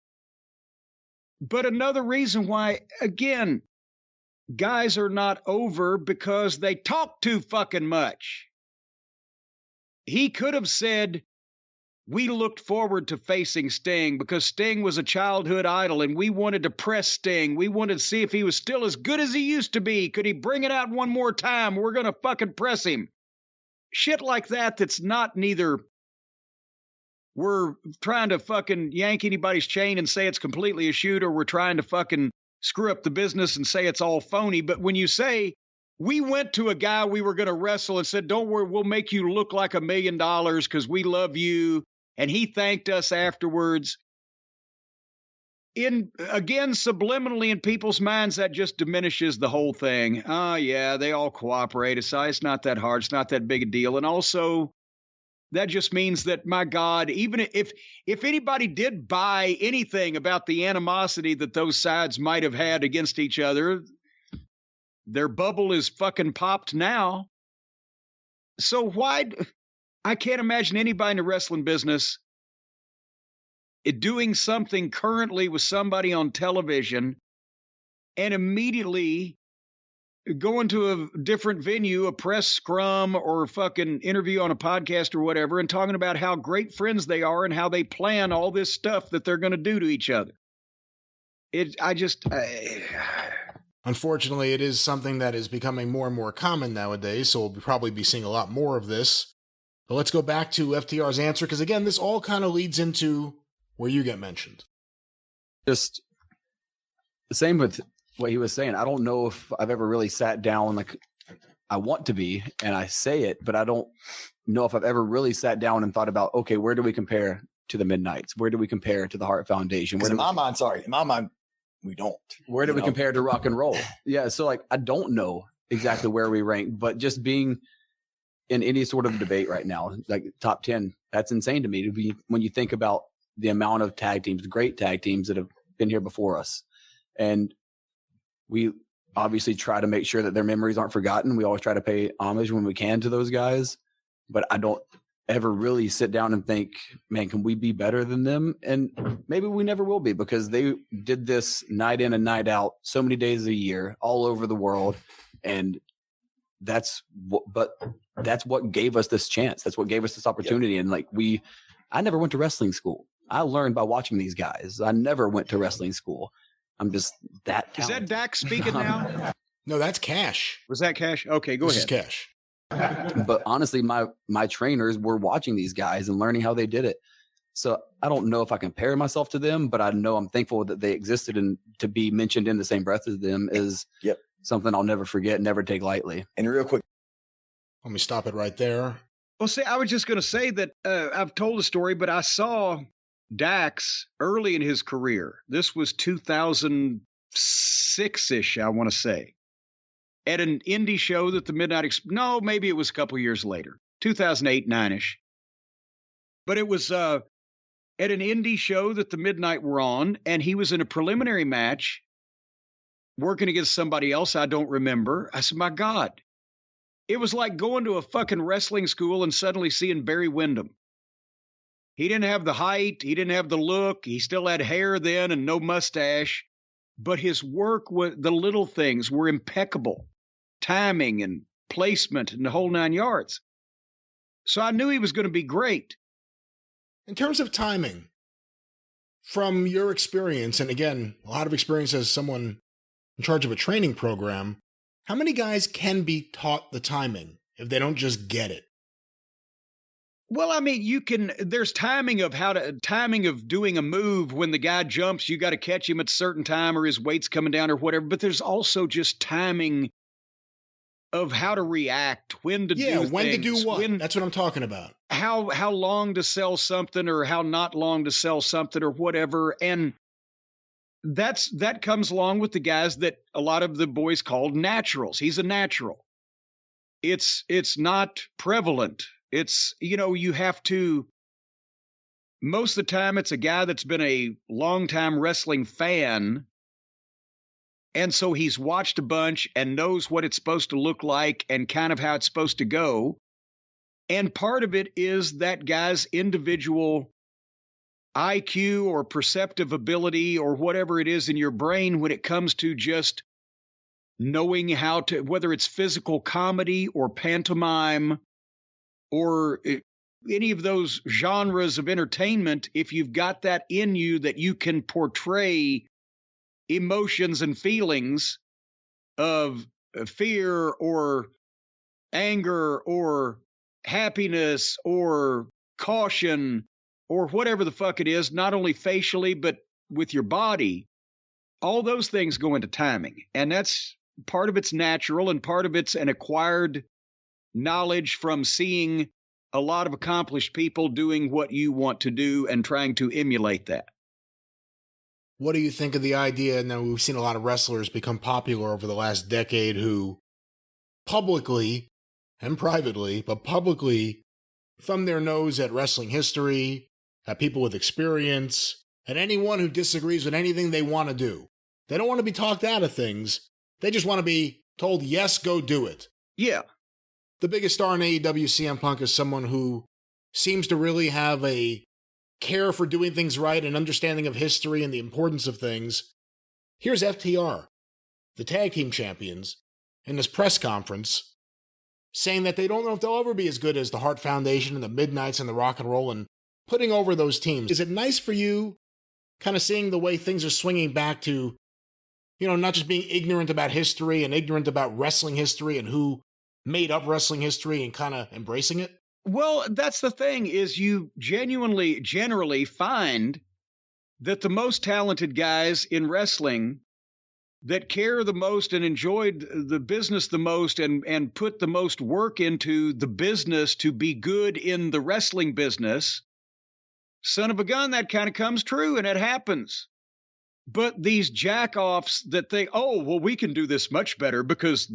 But another reason why, again, guys are not over because they talk too fucking much. He could have said, we looked forward to facing Sting because Sting was a childhood idol and we wanted to press Sting. We wanted to see if he was still as good as he used to be. Could he bring it out one more time? We're going to fucking press him. Shit like that that's not neither we're trying to fucking yank anybody's chain and say it's completely a shoot, or we're trying to fucking screw up the business and say it's all phony. But when you say, we went to a guy we were going to wrestle and said, don't worry, we'll make you look like $1 million because we love you. And he thanked us afterwards. Again, subliminally in people's minds, that just diminishes the whole thing. Oh, yeah, they all cooperate. It's not that hard. It's not that big a deal. And also, that just means that, my God, even if anybody did buy anything about the animosity that those sides might have had against each other, their bubble is fucking popped now. So I can't imagine anybody in the wrestling business doing something currently with somebody on television and immediately going to a different venue, a press scrum or a fucking interview on a podcast or whatever, and talking about how great friends they are and how they plan all this stuff that they're going to do to each other. Unfortunately, it is something that is becoming more and more common nowadays, so we'll probably be seeing a lot more of this. But let's go back to FTR's answer, because again, this all kind of leads into where you get mentioned. Just the same with what he was saying. I don't know if I've ever really sat down, like I want to be, and I say it, but I don't know if I've ever really sat down and thought about, okay, where do we compare to the Midnights? Where do we compare to the Heart Foundation? In my mind, we don't. Where do we compare to rock and roll? Yeah, so like I don't know exactly where we rank, but just being in any sort of debate right now, like top 10, that's insane to me to be when you think about the amount of tag teams, great tag teams that have been here before us. And we obviously try to make sure that their memories aren't forgotten. We always try to pay homage when we can to those guys, but I don't ever really sit down and think, man, can we be better than them? And maybe we never will be, because they did this night in and night out so many days a year all over the world. And that's what gave us this chance. That's what gave us this opportunity. And like I never went to wrestling school. I learned by watching these guys. I never went to wrestling school. I'm just that talented. Is that Dak speaking now? No, that's Cash. Was that Cash? Okay, go ahead. This is Cash. But honestly, my trainers were watching these guys and learning how they did it. So I don't know if I compare myself to them, but I know I'm thankful that they existed, and to be mentioned in the same breath as them is something I'll never forget, never take lightly. And real quick, let me stop it right there. Well, see, I was just going to say that I've told a story, but I saw Dax early in his career. This was 2006-ish, I want to say, at an indie show that the Midnight no, maybe it was a couple years later, 2008, 9-ish. But it was at an indie show that the Midnight were on, and he was in a preliminary match working against somebody else I don't remember. I said, my God. It was like going to a fucking wrestling school and suddenly seeing Barry Windham. He didn't have the height. He didn't have the look. He still had hair then and no mustache. But his work, the little things were impeccable. Timing and placement and the whole 9 yards. So I knew he was going to be great. In terms of timing, from your experience, and again, a lot of experience as someone in charge of a training program, how many guys can be taught the timing if they don't just get it? Well, I mean, there's timing of doing a move. When the guy jumps, you got to catch him at a certain time, or his weight's coming down or whatever. But there's also just timing of how to react, when to do things. Yeah, when to do what? That's what I'm talking about. How long to sell something, or how not long to sell something, or whatever. And that comes along with the guys that a lot of the boys called naturals. He's a natural. It's not prevalent. It's, you have to, most of the time it's a guy that's been a longtime wrestling fan. And so he's watched a bunch and knows what it's supposed to look like and kind of how it's supposed to go. And part of it is that guy's individual IQ or perceptive ability or whatever it is in your brain when it comes to just knowing how to, whether it's physical comedy or pantomime or any of those genres of entertainment, if you've got that in you that you can portray emotions and feelings of fear or anger or happiness or caution or whatever the fuck it is, not only facially, but with your body, all those things go into timing. And that's part of it's natural and part of it's an acquired knowledge from seeing a lot of accomplished people doing what you want to do and trying to emulate that. What do you think of the idea? Now, we've seen a lot of wrestlers become popular over the last decade who publicly and privately, but publicly thumb their nose at wrestling history, at people with experience, at anyone who disagrees with anything they want to do. They don't want to be talked out of things. They just want to be told, yes, go do it. Yeah. The biggest star in AEW, CM Punk, is someone who seems to really have a care for doing things right and understanding of history and the importance of things. Here's FTR, the tag team champions, in this press conference, saying that they don't know if they'll ever be as good as the Hart Foundation and the Midnights and the Rock and Roll and putting over those teams. Is it nice for you kind of seeing the way things are swinging back to, you know, not just being ignorant about history and ignorant about wrestling history and who made up wrestling history and kind of embracing it? Well, that's the thing, is you generally find that the most talented guys in wrestling that care the most and enjoyed the business the most and put the most work into the business to be good in the wrestling business, son of a gun, that kind of comes true and it happens. But these jack-offs that think, oh, well, we can do this much better because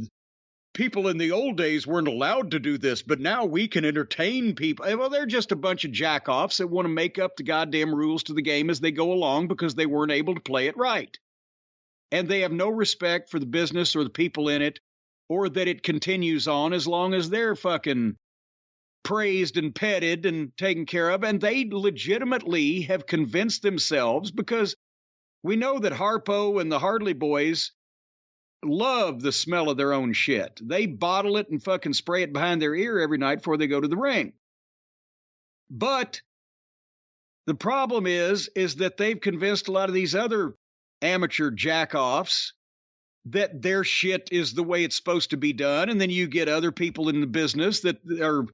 people in the old days weren't allowed to do this, but now we can entertain people. Well, they're just a bunch of jack-offs that want to make up the goddamn rules to the game as they go along because they weren't able to play it right. And they have no respect for the business or the people in it, or that it continues on as long as they're fucking praised and petted and taken care of. And they legitimately have convinced themselves, because we know that Harpo and the Hardley Boys love the smell of their own shit. They bottle it and fucking spray it behind their ear every night before they go to the ring. But the problem is that they've convinced a lot of these other amateur jack-offs that their shit is the way it's supposed to be done. And then you get other people in the business that are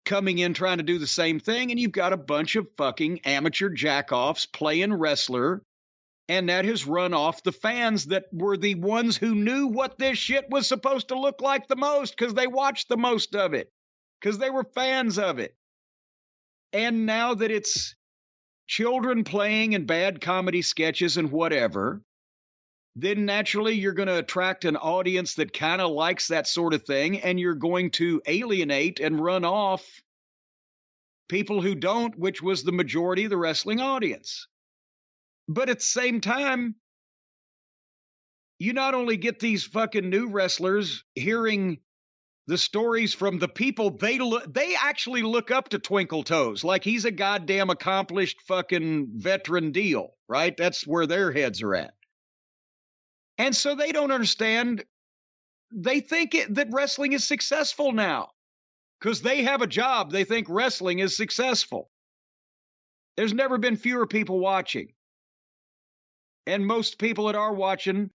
coming in trying to do the same thing. And you've got a bunch of fucking amateur jack-offs playing wrestler. And that has run off the fans that were the ones who knew what this shit was supposed to look like the most, because they watched the most of it, because they were fans of it. And now that it's children playing in bad comedy sketches and whatever, then naturally you're going to attract an audience that kind of likes that sort of thing, and you're going to alienate and run off people who don't, which was the majority of the wrestling audience. But at the same time, you not only get these fucking new wrestlers hearing the stories from the people they actually look up to Twinkle Toes like he's a goddamn accomplished fucking veteran deal, right? That's where their heads are at. And so they don't understand. They think that wrestling is successful now because they have a job. They think wrestling is successful. There's never been fewer people watching. And most people that are watching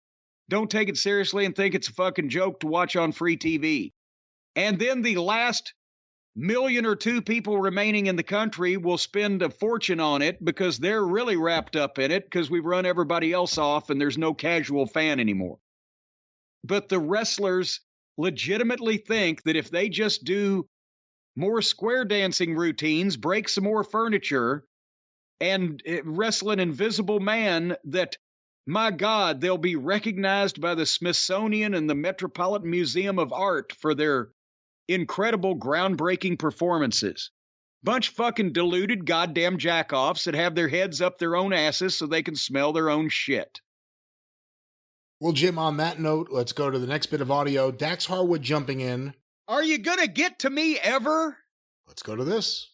don't take it seriously and think it's a fucking joke to watch on free TV. And then the last 1 million or 2 people remaining in the country will spend a fortune on it because they're really wrapped up in it because we've run everybody else off and there's no casual fan anymore. But the wrestlers legitimately think that if they just do more square dancing routines, break some more furniture, and wrestle an invisible man, that, my God, they'll be recognized by the Smithsonian and the Metropolitan Museum of Art for their incredible, groundbreaking performances. Bunch of fucking deluded goddamn jack-offs that have their heads up their own asses so they can smell their own shit. Well, Jim, on that note, let's go to the next bit of audio. Dax Harwood jumping in. Are you gonna get to me ever? Let's go to this.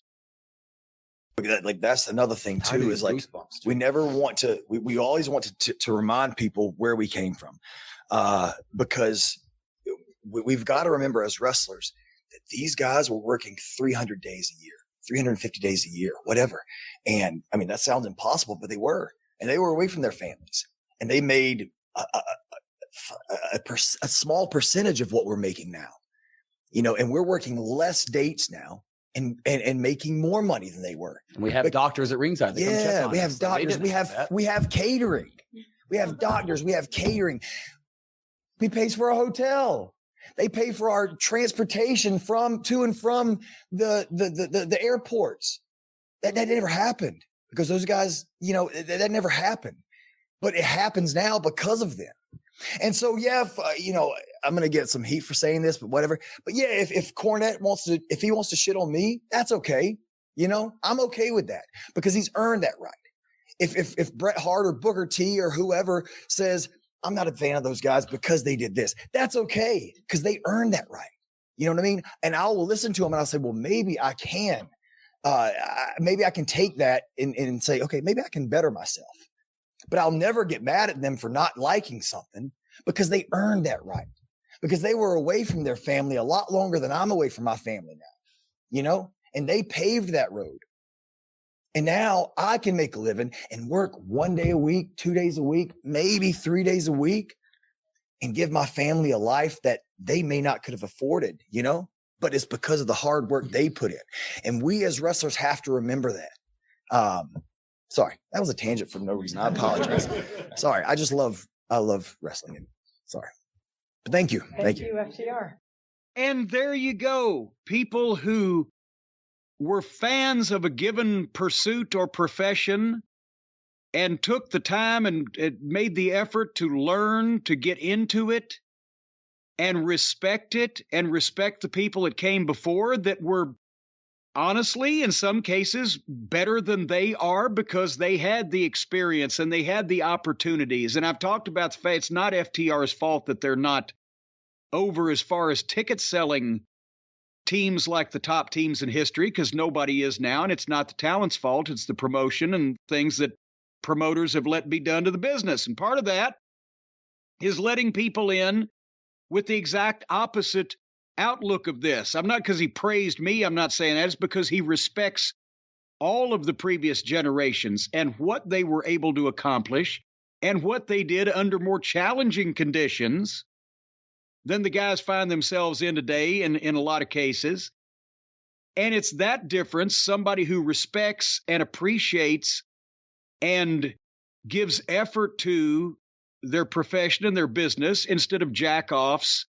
Like that's another thing too, is like we never want to, we always want to remind people where we came from, because we've got to remember as wrestlers that these guys were working 300 days a year. 350 days a year, whatever. And I mean, that sounds impossible, but they were away from their families, and they made a small percentage of what we're making now, and we're working less dates now and making more money than they were. And we have doctors at ringside. That come check on we us. have doctors. We have catering. We have doctors. We have catering. We pay for a hotel. They pay for our transportation to and from the airports. That never happened because those guys, that never happened. But it happens now because of them. And so, I'm going to get some heat for saying this, but whatever. But yeah, if Cornette wants to shit on me, that's okay. I'm okay with that because he's earned that right. If Bret Hart or Booker T or whoever says, I'm not a fan of those guys because they did this, that's okay because they earned that right. You know what I mean? And I will listen to them and I'll say, well, maybe I can. Maybe I can take that and say, okay, maybe I can better myself. But I'll never get mad at them for not liking something because they earned that right. Because they were away from their family a lot longer than I'm away from my family now, and they paved that road. And now I can make a living and work 1 day a week, 2 days a week, maybe 3 days a week and give my family a life that they may not could have afforded, but it's because of the hard work they put in. And we as wrestlers have to remember that. Sorry, that was a tangent for no reason. I apologize. Sorry. I love wrestling. And sorry, but thank you. Thank you, FTR. And there you go. People who were fans of a given pursuit or profession and took the time and made the effort to learn, to get into it and respect it and respect the people that came before that were honestly, in some cases, better than they are because they had the experience and they had the opportunities. And I've talked about the fact it's not FTR's fault that they're not over as far as ticket selling teams like the top teams in history, because nobody is now, and it's not the talent's fault. It's the promotion and things that promoters have let be done to the business. And part of that is letting people in with the exact opposite outlook of this. I'm not because he praised me. I'm not saying that. It's because he respects all of the previous generations and what they were able to accomplish and what they did under more challenging conditions than the guys find themselves in today in a lot of cases. And it's that difference, somebody who respects and appreciates and gives effort to their profession and their business instead of jack-offs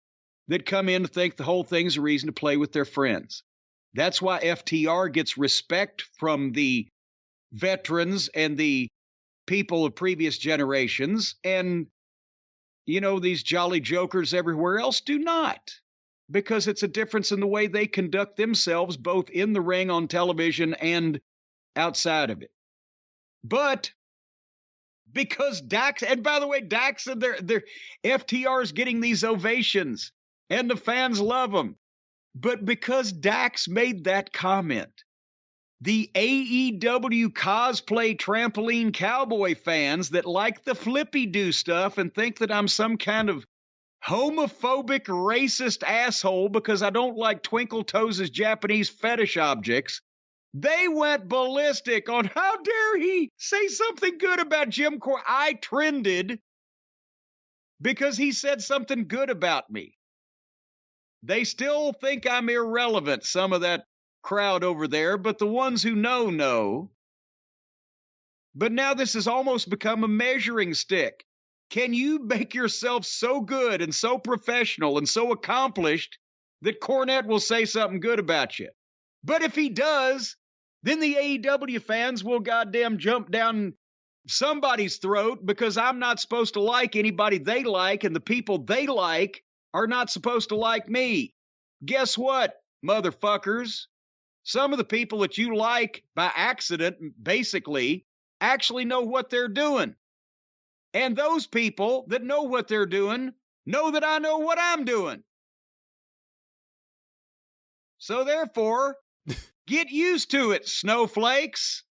that come in to think the whole thing's a reason to play with their friends. That's why FTR gets respect from the veterans and the people of previous generations. And, these jolly jokers everywhere else do not, because it's a difference in the way they conduct themselves, both in the ring, on television, and outside of it. But because Dax, and by the way, Dax and their FTR's getting these ovations, and the fans love him. But because Dax made that comment, the AEW cosplay trampoline cowboy fans that like the flippy-do stuff and think that I'm some kind of homophobic, racist asshole because I don't like Twinkle Toes' Japanese fetish objects, they went ballistic on how dare he say something good about Jim Cornette. I trended because he said something good about me. They still think I'm irrelevant, some of that crowd over there, but the ones who know. But now this has almost become a measuring stick. Can you make yourself so good and so professional and so accomplished that Cornette will say something good about you? But if he does, then the AEW fans will goddamn jump down somebody's throat because I'm not supposed to like anybody they like, and the people they like are not supposed to like me. Guess what, motherfuckers? Some of the people that you like by accident, basically, actually know what they're doing. And those people that know what they're doing know that I know what I'm doing. So therefore, get used to it, snowflakes.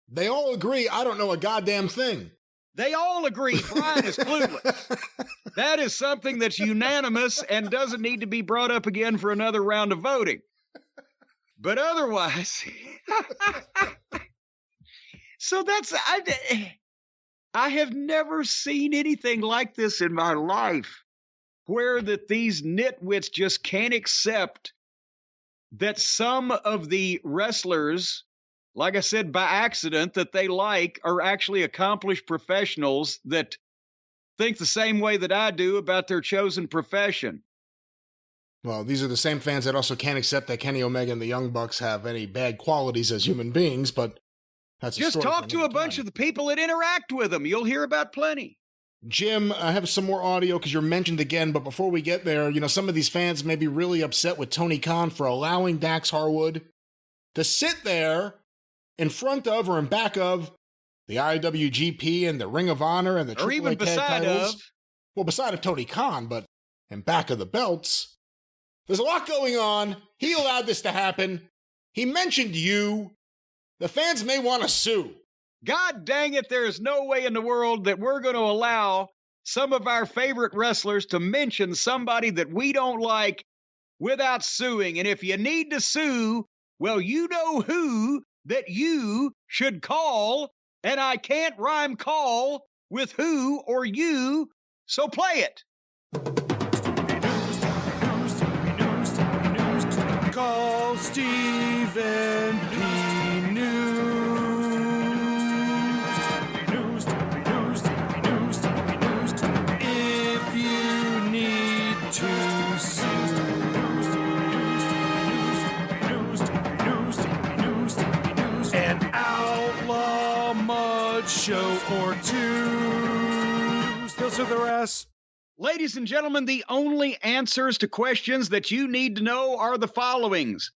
They all agree I don't know a goddamn thing. They all agree Brian is clueless. That is something that's unanimous and doesn't need to be brought up again for another round of voting. But otherwise, so I have never seen anything like this in my life, where that these nitwits just can't accept that some of the wrestlers, like I said, by accident, that they like are actually accomplished professionals that think the same way that I do about their chosen profession. Well, these are the same fans that also can't accept that Kenny Omega and the Young Bucks have any bad qualities as human beings, but that's just talk to a bunch of the people that interact with them. You'll hear about plenty. Jim, I have some more audio because you're mentioned again, but before we get there, some of these fans may be really upset with Tony Khan for allowing Dax Harwood to sit there in front of or in back of the IWGP and the Ring of Honor and the AAA tag titles. Well, beside of Tony Khan, but in back of the belts. There's a lot going on. He allowed this to happen. He mentioned you. The fans may want to sue. God dang it, there is no way in the world that we're going to allow some of our favorite wrestlers to mention somebody that we don't like without suing. And if you need to sue, well, you know who that you should call. And I can't rhyme call with who or you, so play it. Call Stephen P. News. If you need to sue. An outlaw mud show or two. Still to the rest. Ladies and gentlemen, the only answers to questions that you need to know are the followings.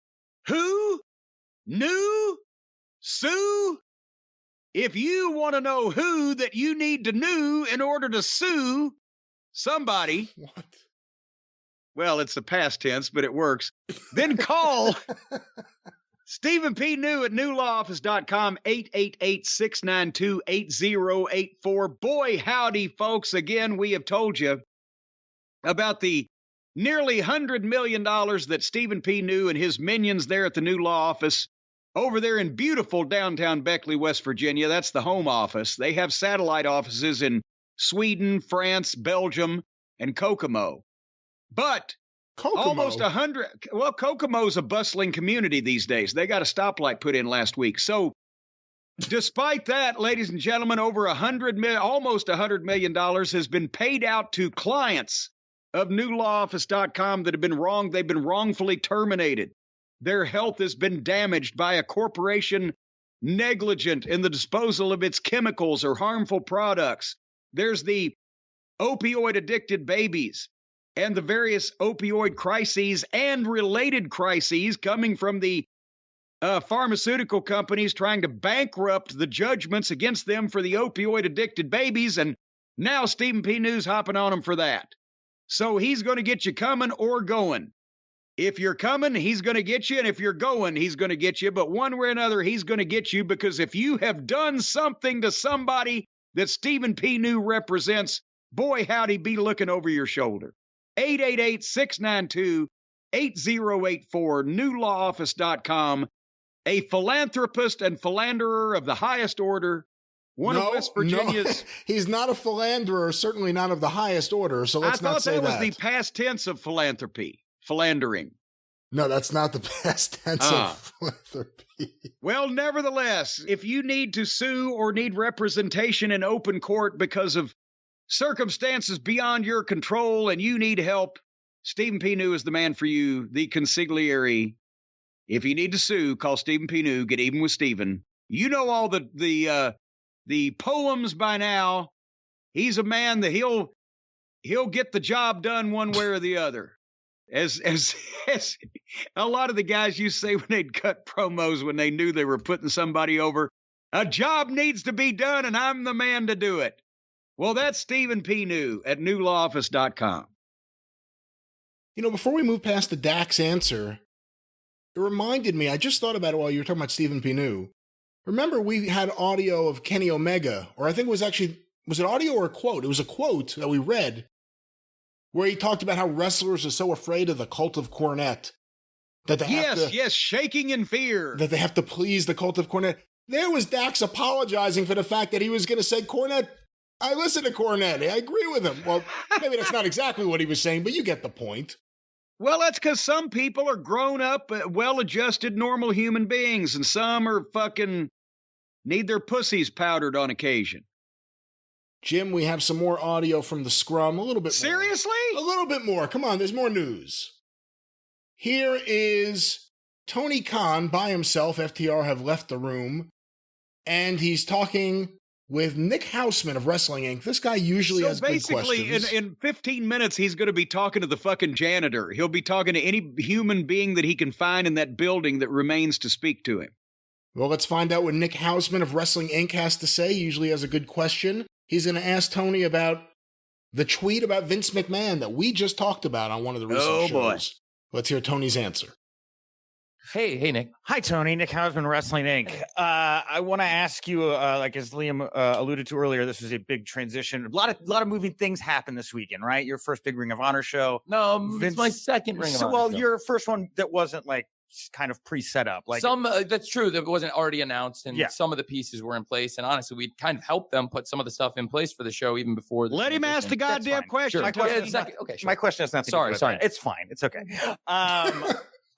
Who? Knew? Sue? If you want to know who that you need to know in order to sue somebody. What? Well, it's the past tense, but it works. Then call Stephen P. New at newlawoffice.com, 888-692-8084. Boy, howdy, folks. Again, we have told you about the nearly $100 million that Stephen P. New and his minions there at the New Law Office over there in beautiful downtown Beckley, West Virginia. That's the home office. They have satellite offices in Sweden, France, Belgium, and Kokomo. But almost 100. Well, Kokomo's a bustling community these days. They got a stoplight put in last week. So despite that, ladies and gentlemen, over almost $100 million has been paid out to clients of newlawoffice.com that have been wrong. They've been wrongfully terminated. Their health has been damaged by a corporation negligent in the disposal of its chemicals or harmful products. There's the opioid addicted babies and the various opioid crises and related crises coming from the pharmaceutical companies trying to bankrupt the judgments against them for the opioid addicted babies. And now Stephen P. New's hopping on them for that. So he's going to get you coming or going. If you're coming, he's going to get you. And if you're going, he's going to get you. But one way or another, he's going to get you, because if you have done something to somebody that Stephen P. New represents, boy, howdy, be looking over your shoulder. 888-692-8084, newlawoffice.com. A philanthropist and philanderer of the highest order. One of West Virginia's. No, he's not a philanderer, certainly not of the highest order. So let's not say that. I thought that was the past tense of philanthropy, philandering. No, that's not the past tense of philanthropy. Well, nevertheless, if you need to sue or need representation in open court because of circumstances beyond your control and you need help, Stephen P. New is the man for you, the consigliere. If you need to sue, call Stephen P. New, get even with Stephen. You know all the poems by now. He's a man that he'll get the job done one way or the other. As a lot of the guys used to say when they'd cut promos when they knew they were putting somebody over, a job needs to be done and I'm the man to do it. Well, that's Stephen P. New at newlawoffice.com. Before we move past the Dax answer, it reminded me, I just thought about it while you were talking about Stephen P. New. Remember, we had audio of Kenny Omega, or I think it was it audio or a quote? It was a quote that we read where he talked about how wrestlers are so afraid of the cult of Cornette. That they have to, yes, shaking in fear. that they have to please the cult of Cornette. There was Dax apologizing for the fact that he was going to say, Cornette, I listen to Cornette. I agree with him. Well, maybe that's not exactly what he was saying, but you get the point. Well, that's because some people are grown up, well-adjusted, normal human beings, and some are fucking need their pussies powdered on occasion. Jim, we have some more audio from the Scrum. A little bit more. Seriously? A little bit more. Come on, there's more news. Here is Tony Khan by himself. FTR have left the room. And he's talking with Nick Hausman of Wrestling Inc. This guy usually has good questions. Basically, in 15 minutes, he's going to be talking to the fucking janitor. He'll be talking to any human being that he can find in that building that remains to speak to him. Well, let's find out what Nick Hausman of Wrestling Inc. has to say. He usually has a good question. He's going to ask Tony about the tweet about Vince McMahon that we just talked about on one of the recent shows. Let's hear Tony's answer. Hey, Nick. Hi, Tony. Nick Hausman, Wrestling Inc. I want to ask you, like as Liam alluded to earlier, this was a big transition. A lot of moving things happened this weekend, right? Your first big Ring of Honor show. No, it's my second Ring of Honor well, show. your first one that wasn't like kind of pre-set up. Like some, that's true. That wasn't already announced, and Yeah. some of the pieces were in place. And honestly, we kind of helped them put some of the stuff in place for the show even before. Let him ask the That's goddamn fine. question. My question, Okay, sure. my question has nothing to do with Sorry. that. It's fine. It's okay.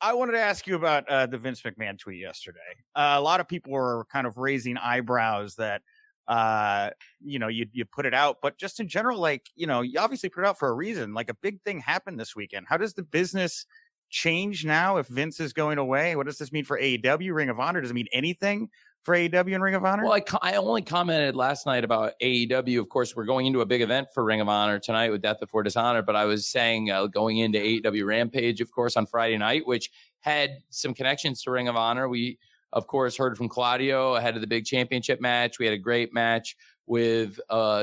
I wanted to ask you about the Vince McMahon tweet yesterday. A lot of people were kind of raising eyebrows that, you put it out, but just in general, like, you obviously put it out for a reason. Like a big thing happened this weekend. How does the business change now if Vince is going away? What does this mean for AEW, Ring of Honor? Does it mean anything for AEW and Ring of Honor? Well, I only commented last night about AEW. Of course, we're going into a big event for Ring of Honor tonight with Death Before Dishonor, but I was saying going into AEW Rampage, of course, on Friday night, which had some connections to Ring of Honor. We, of course, heard from Claudio ahead of the big championship match. We had a great match with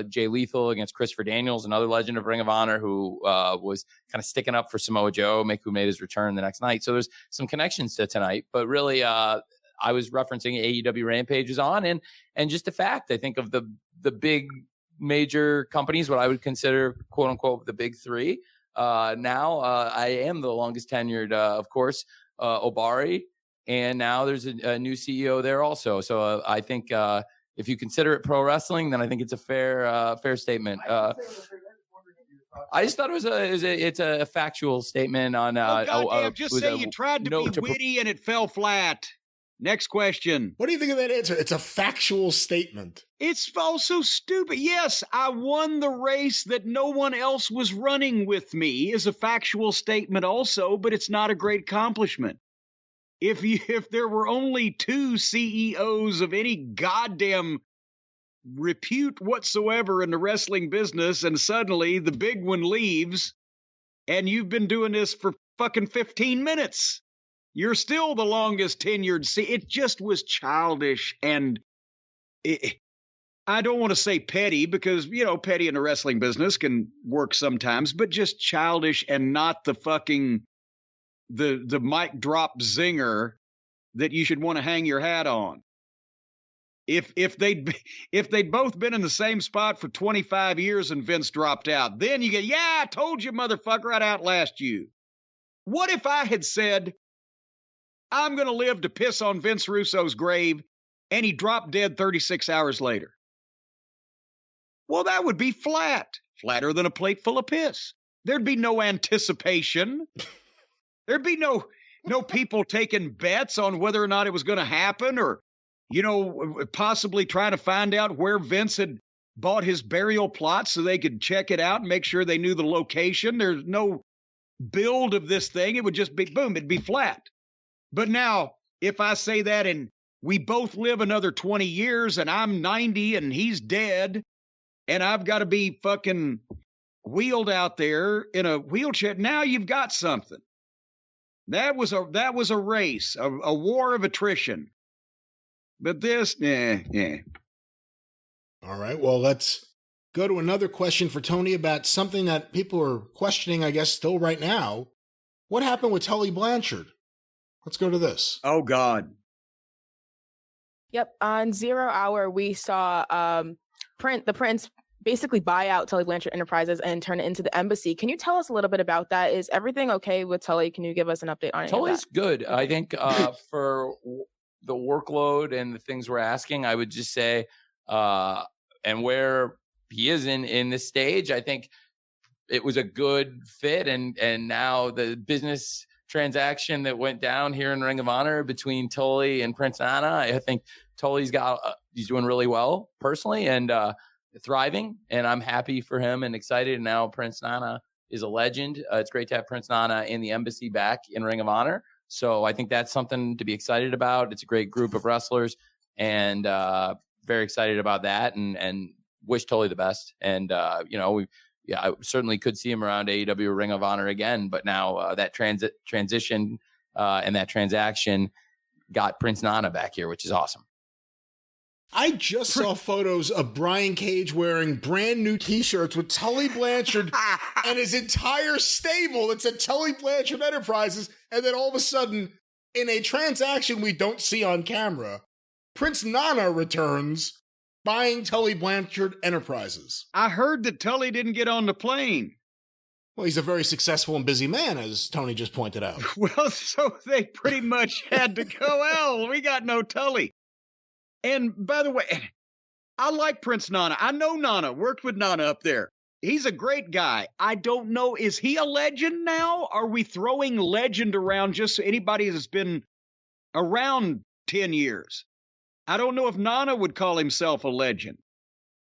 Jay Lethal against Christopher Daniels, another legend of Ring of Honor who was kind of sticking up for Samoa Joe, who made his return the next night. So there's some connections to tonight, but really I was referencing AEW Rampage is on, and just the fact, I think, of the big major companies, what I would consider, quote unquote, the big three. Now I am the longest tenured, of course, Obari, and now there's a new CEO there also. So I think if you consider it pro wrestling, then I think it's a fair statement. I just thought it's a factual statement on. Just say you tried to be witty and it fell flat. Next question. What do you think of that answer? It's a factual statement. It's also stupid. Yes, I won the race that no one else was running with me is a factual statement also, but it's not a great accomplishment. If there were only two CEOs of any goddamn repute whatsoever in the wrestling business, and suddenly the big one leaves, and you've been doing this for fucking 15 minutes. You're still the longest tenured. It just was childish, and I don't want to say petty because, petty in the wrestling business can work sometimes, but just childish and not the fucking the mic drop zinger that you should want to hang your hat on. If they'd both been in the same spot for 25 years and Vince dropped out, then you get, I told you, motherfucker, I'd outlast you. What if I had said, I'm going to live to piss on Vince Russo's grave, and he dropped dead 36 hours later? Well, that would be flatter than a plate full of piss. There'd be no anticipation. There'd be no people taking bets on whether or not it was going to happen, or, possibly trying to find out where Vince had bought his burial plot so they could check it out and make sure they knew the location. There's no build of this thing. It would just be, boom, it'd be flat. But now, if I say that and we both live another 20 years and I'm 90 and he's dead and I've got to be fucking wheeled out there in a wheelchair, now you've got something. That was a race, a war of attrition. But this, All right, well, let's go to another question for Tony about something that people are questioning, I guess, still right now. What happened with Tully Blanchard? Let's go to this. Oh, God. Yep. On 0 Hour, we saw the Prince basically buy out Tully Blanchard Enterprises and turn it into the embassy. Can you tell us a little bit about that? Is everything okay with Tully? Can you give us an update on it? Tully's good. I think for the workload and the things we're asking, I would just say, and where he is in this stage, I think it was a good fit. And now the business transaction that went down here in Ring of Honor between Tully and Prince Nana, I think Tully's he's doing really well personally and thriving, and I'm happy for him and excited. And now Prince Nana is a legend. It's great to have Prince Nana in the embassy back in Ring of Honor. So I think that's something to be excited about. It's a great group of wrestlers, and very excited about that, and wish Tully the best. And I certainly could see him around AEW Ring of Honor again, but now that transition and that transaction got Prince Nana back here, which is awesome. I just saw photos of Brian Cage wearing brand new T-shirts with Tully Blanchard and his entire stable that said Tully Blanchard Enterprises, and then all of a sudden, in a transaction we don't see on camera, Prince Nana returns buying Tully Blanchard Enterprises. I heard that Tully didn't get on the plane. Well, he's a very successful and busy man, as Tony just pointed out. Well, so they pretty much had to go, well, we got no Tully. And by the way, I like Prince Nana. I know Nana, worked with Nana up there. He's a great guy. I don't know, is he a legend now? Are we throwing legend around just so anybody that's been around 10 years? I don't know if Nana would call himself a legend.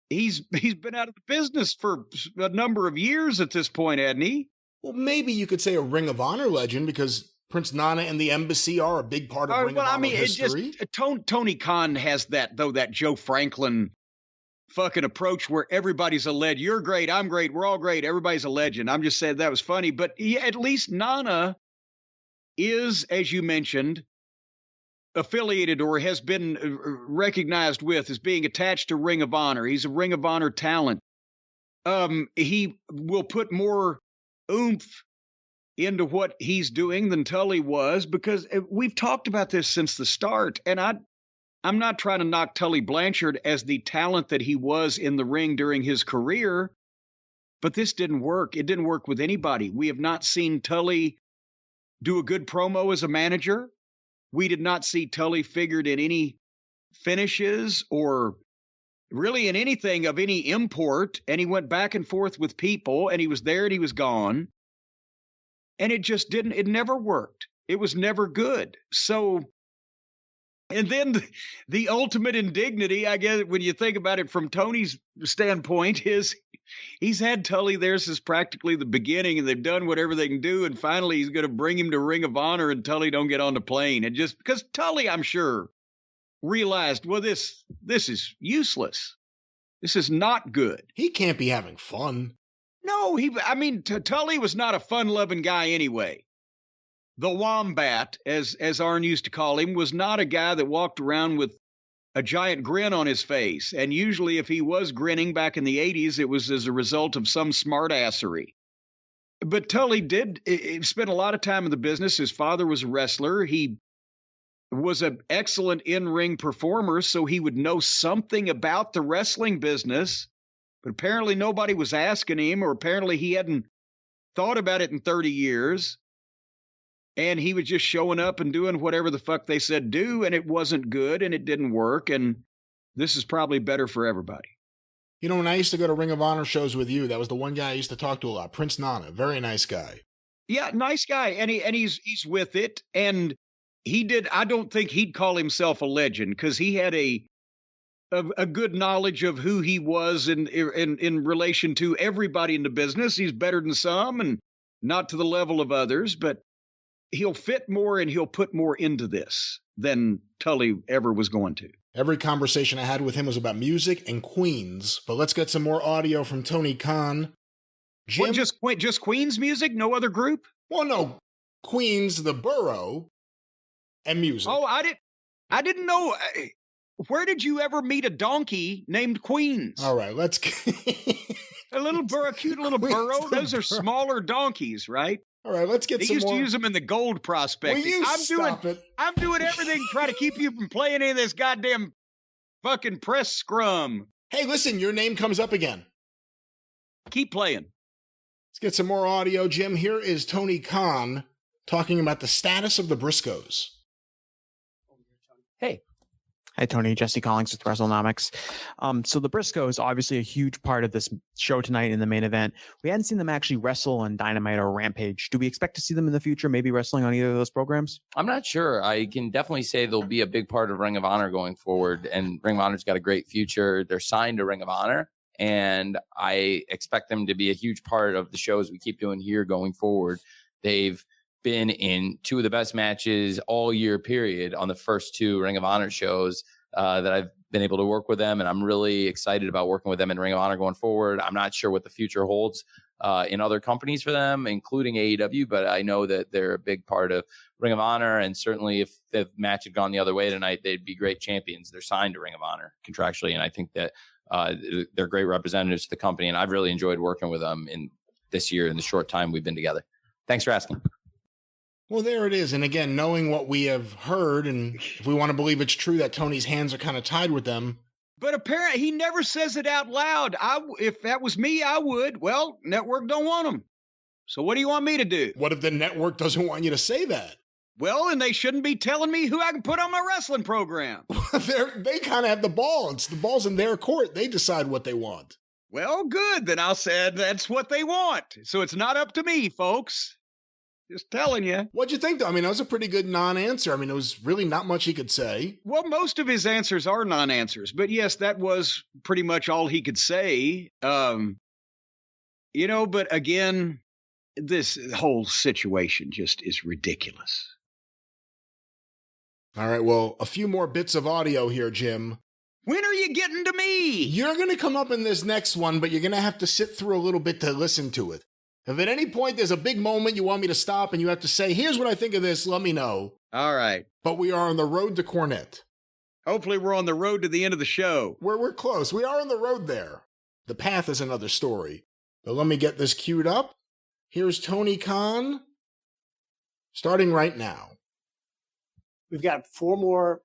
He's been out of the business for a number of years at this point, hasn't he? Well, maybe you could say a Ring of Honor legend, because Prince Nana and the embassy are a big part of Ring of Honor history. Tony Khan has that Joe Franklin fucking approach where everybody's a legend. You're great, I'm great, we're all great, everybody's a legend. I'm just saying that was funny. But yeah, at least Nana is, as you mentioned, affiliated or has been recognized with as being attached to Ring of Honor. He's a Ring of Honor talent. He will put more oomph into what he's doing than Tully was, because we've talked about this since the start. And I'm not trying to knock Tully Blanchard as the talent that he was in the ring during his career, but this didn't work. It didn't work with anybody. We have not seen Tully do a good promo as a manager. We did not see Tully figured in any finishes or really in anything of any import. And he went back and forth with people, and he was there and he was gone. And it never worked. It was never good. So, and then the ultimate indignity, I guess, when you think about it from Tony's standpoint, is he's had Tully there since practically the beginning, and they've done whatever they can do. And finally, he's going to bring him to Ring of Honor, and Tully don't get on the plane. And just because Tully, I'm sure, realized, well, this is useless. This is not good. He can't be having fun. No, Tully was not a fun-loving guy anyway. The Wombat, as Arn used to call him, was not a guy that walked around with a giant grin on his face. And usually if he was grinning back in the 80s, it was as a result of some smartassery. But Tully did spend a lot of time in the business. His father was a wrestler. He was an excellent in-ring performer, so he would know something about the wrestling business. But apparently nobody was asking him, or apparently he hadn't thought about it in 30 years. And he was just showing up and doing whatever the fuck they said do, and it wasn't good, and it didn't work, and this is probably better for everybody. You know, when I used to go to Ring of Honor shows with you, that was the one guy I used to talk to a lot, Prince Nana, very nice guy. Yeah, nice guy, and he's with it, and I don't think he'd call himself a legend, because he had a good knowledge of who he was in relation to everybody in the business. He's better than some and not to the level of others, but he'll fit more and he'll put more into this than Tully ever was going to. Every conversation I had with him was about music and Queens, but let's get some more audio from Tony Khan. Jim, what, just Queens music? No other group? Well, no. Queens, the borough, and music. Oh, I didn't know. Where did you ever meet a donkey named Queens? All right, let's... A little burro, cute little burro. Those are smaller donkeys, right? All right, let's get they some used more. to use them in the gold prospecting. Will you stop it? I'm doing everything to try to keep you from playing any of this goddamn fucking press scrum. Hey, listen, your name comes up again. Keep playing. Let's get some more audio, Jim. Here is Tony Khan talking about the status of the Briscoes. Hey. Hi, Tony. Jesse Collins with WrestleNomics. So the Briscoes, obviously a huge part of this show tonight in the main event. We hadn't seen them actually wrestle on Dynamite or Rampage. Do we expect to see them in the future, maybe wrestling on either of those programs? I'm not sure. I can definitely say they'll be a big part of Ring of Honor going forward, and Ring of Honor's got a great future. They're signed to Ring of Honor, and I expect them to be a huge part of the shows we keep doing here going forward. They've been in two of the best matches all year period on the first two Ring of Honor shows that I've been able to work with them, and I'm really excited about working with them in Ring of Honor going forward. I'm not sure what the future holds in other companies for them, including AEW, but I know that they're a big part of Ring of Honor, and certainly if the match had gone the other way tonight, they'd be great champions. They're signed to Ring of Honor contractually, and I think that they're great representatives to the company, and I've really enjoyed working with them in this year in the short time we've been together. Thanks for asking. Well, there it is. And again, knowing what we have heard, and if we want to believe it's true that Tony's hands are kind of tied with them. But apparently he never says it out loud. If that was me, I would. Well, network don't want them. So what do you want me to do? What if the network doesn't want you to say that? Well, and they shouldn't be telling me who I can put on my wrestling program. They kind of have the ball. The ball's in their court. They decide what they want. Well, good. Then I'll say that's what they want. So it's not up to me, folks. Just telling you. What'd you think, though? I mean, that was a pretty good non-answer. I mean, it was really not much he could say. Well, most of his answers are non-answers. But yes, that was pretty much all he could say. But again, this whole situation just is ridiculous. All right, well, a few more bits of audio here, Jim. When are you getting to me? You're going to come up in this next one, but you're going to have to sit through a little bit to listen to it. If at any point there's a big moment you want me to stop and you have to say, here's what I think of this, let me know. All right. But we are on the road to Cornette. Hopefully we're on the road to the end of the show. We're close. We are on the road there. The path is another story. But let me get this queued up. Here's Tony Khan, starting right now. We've got 4 more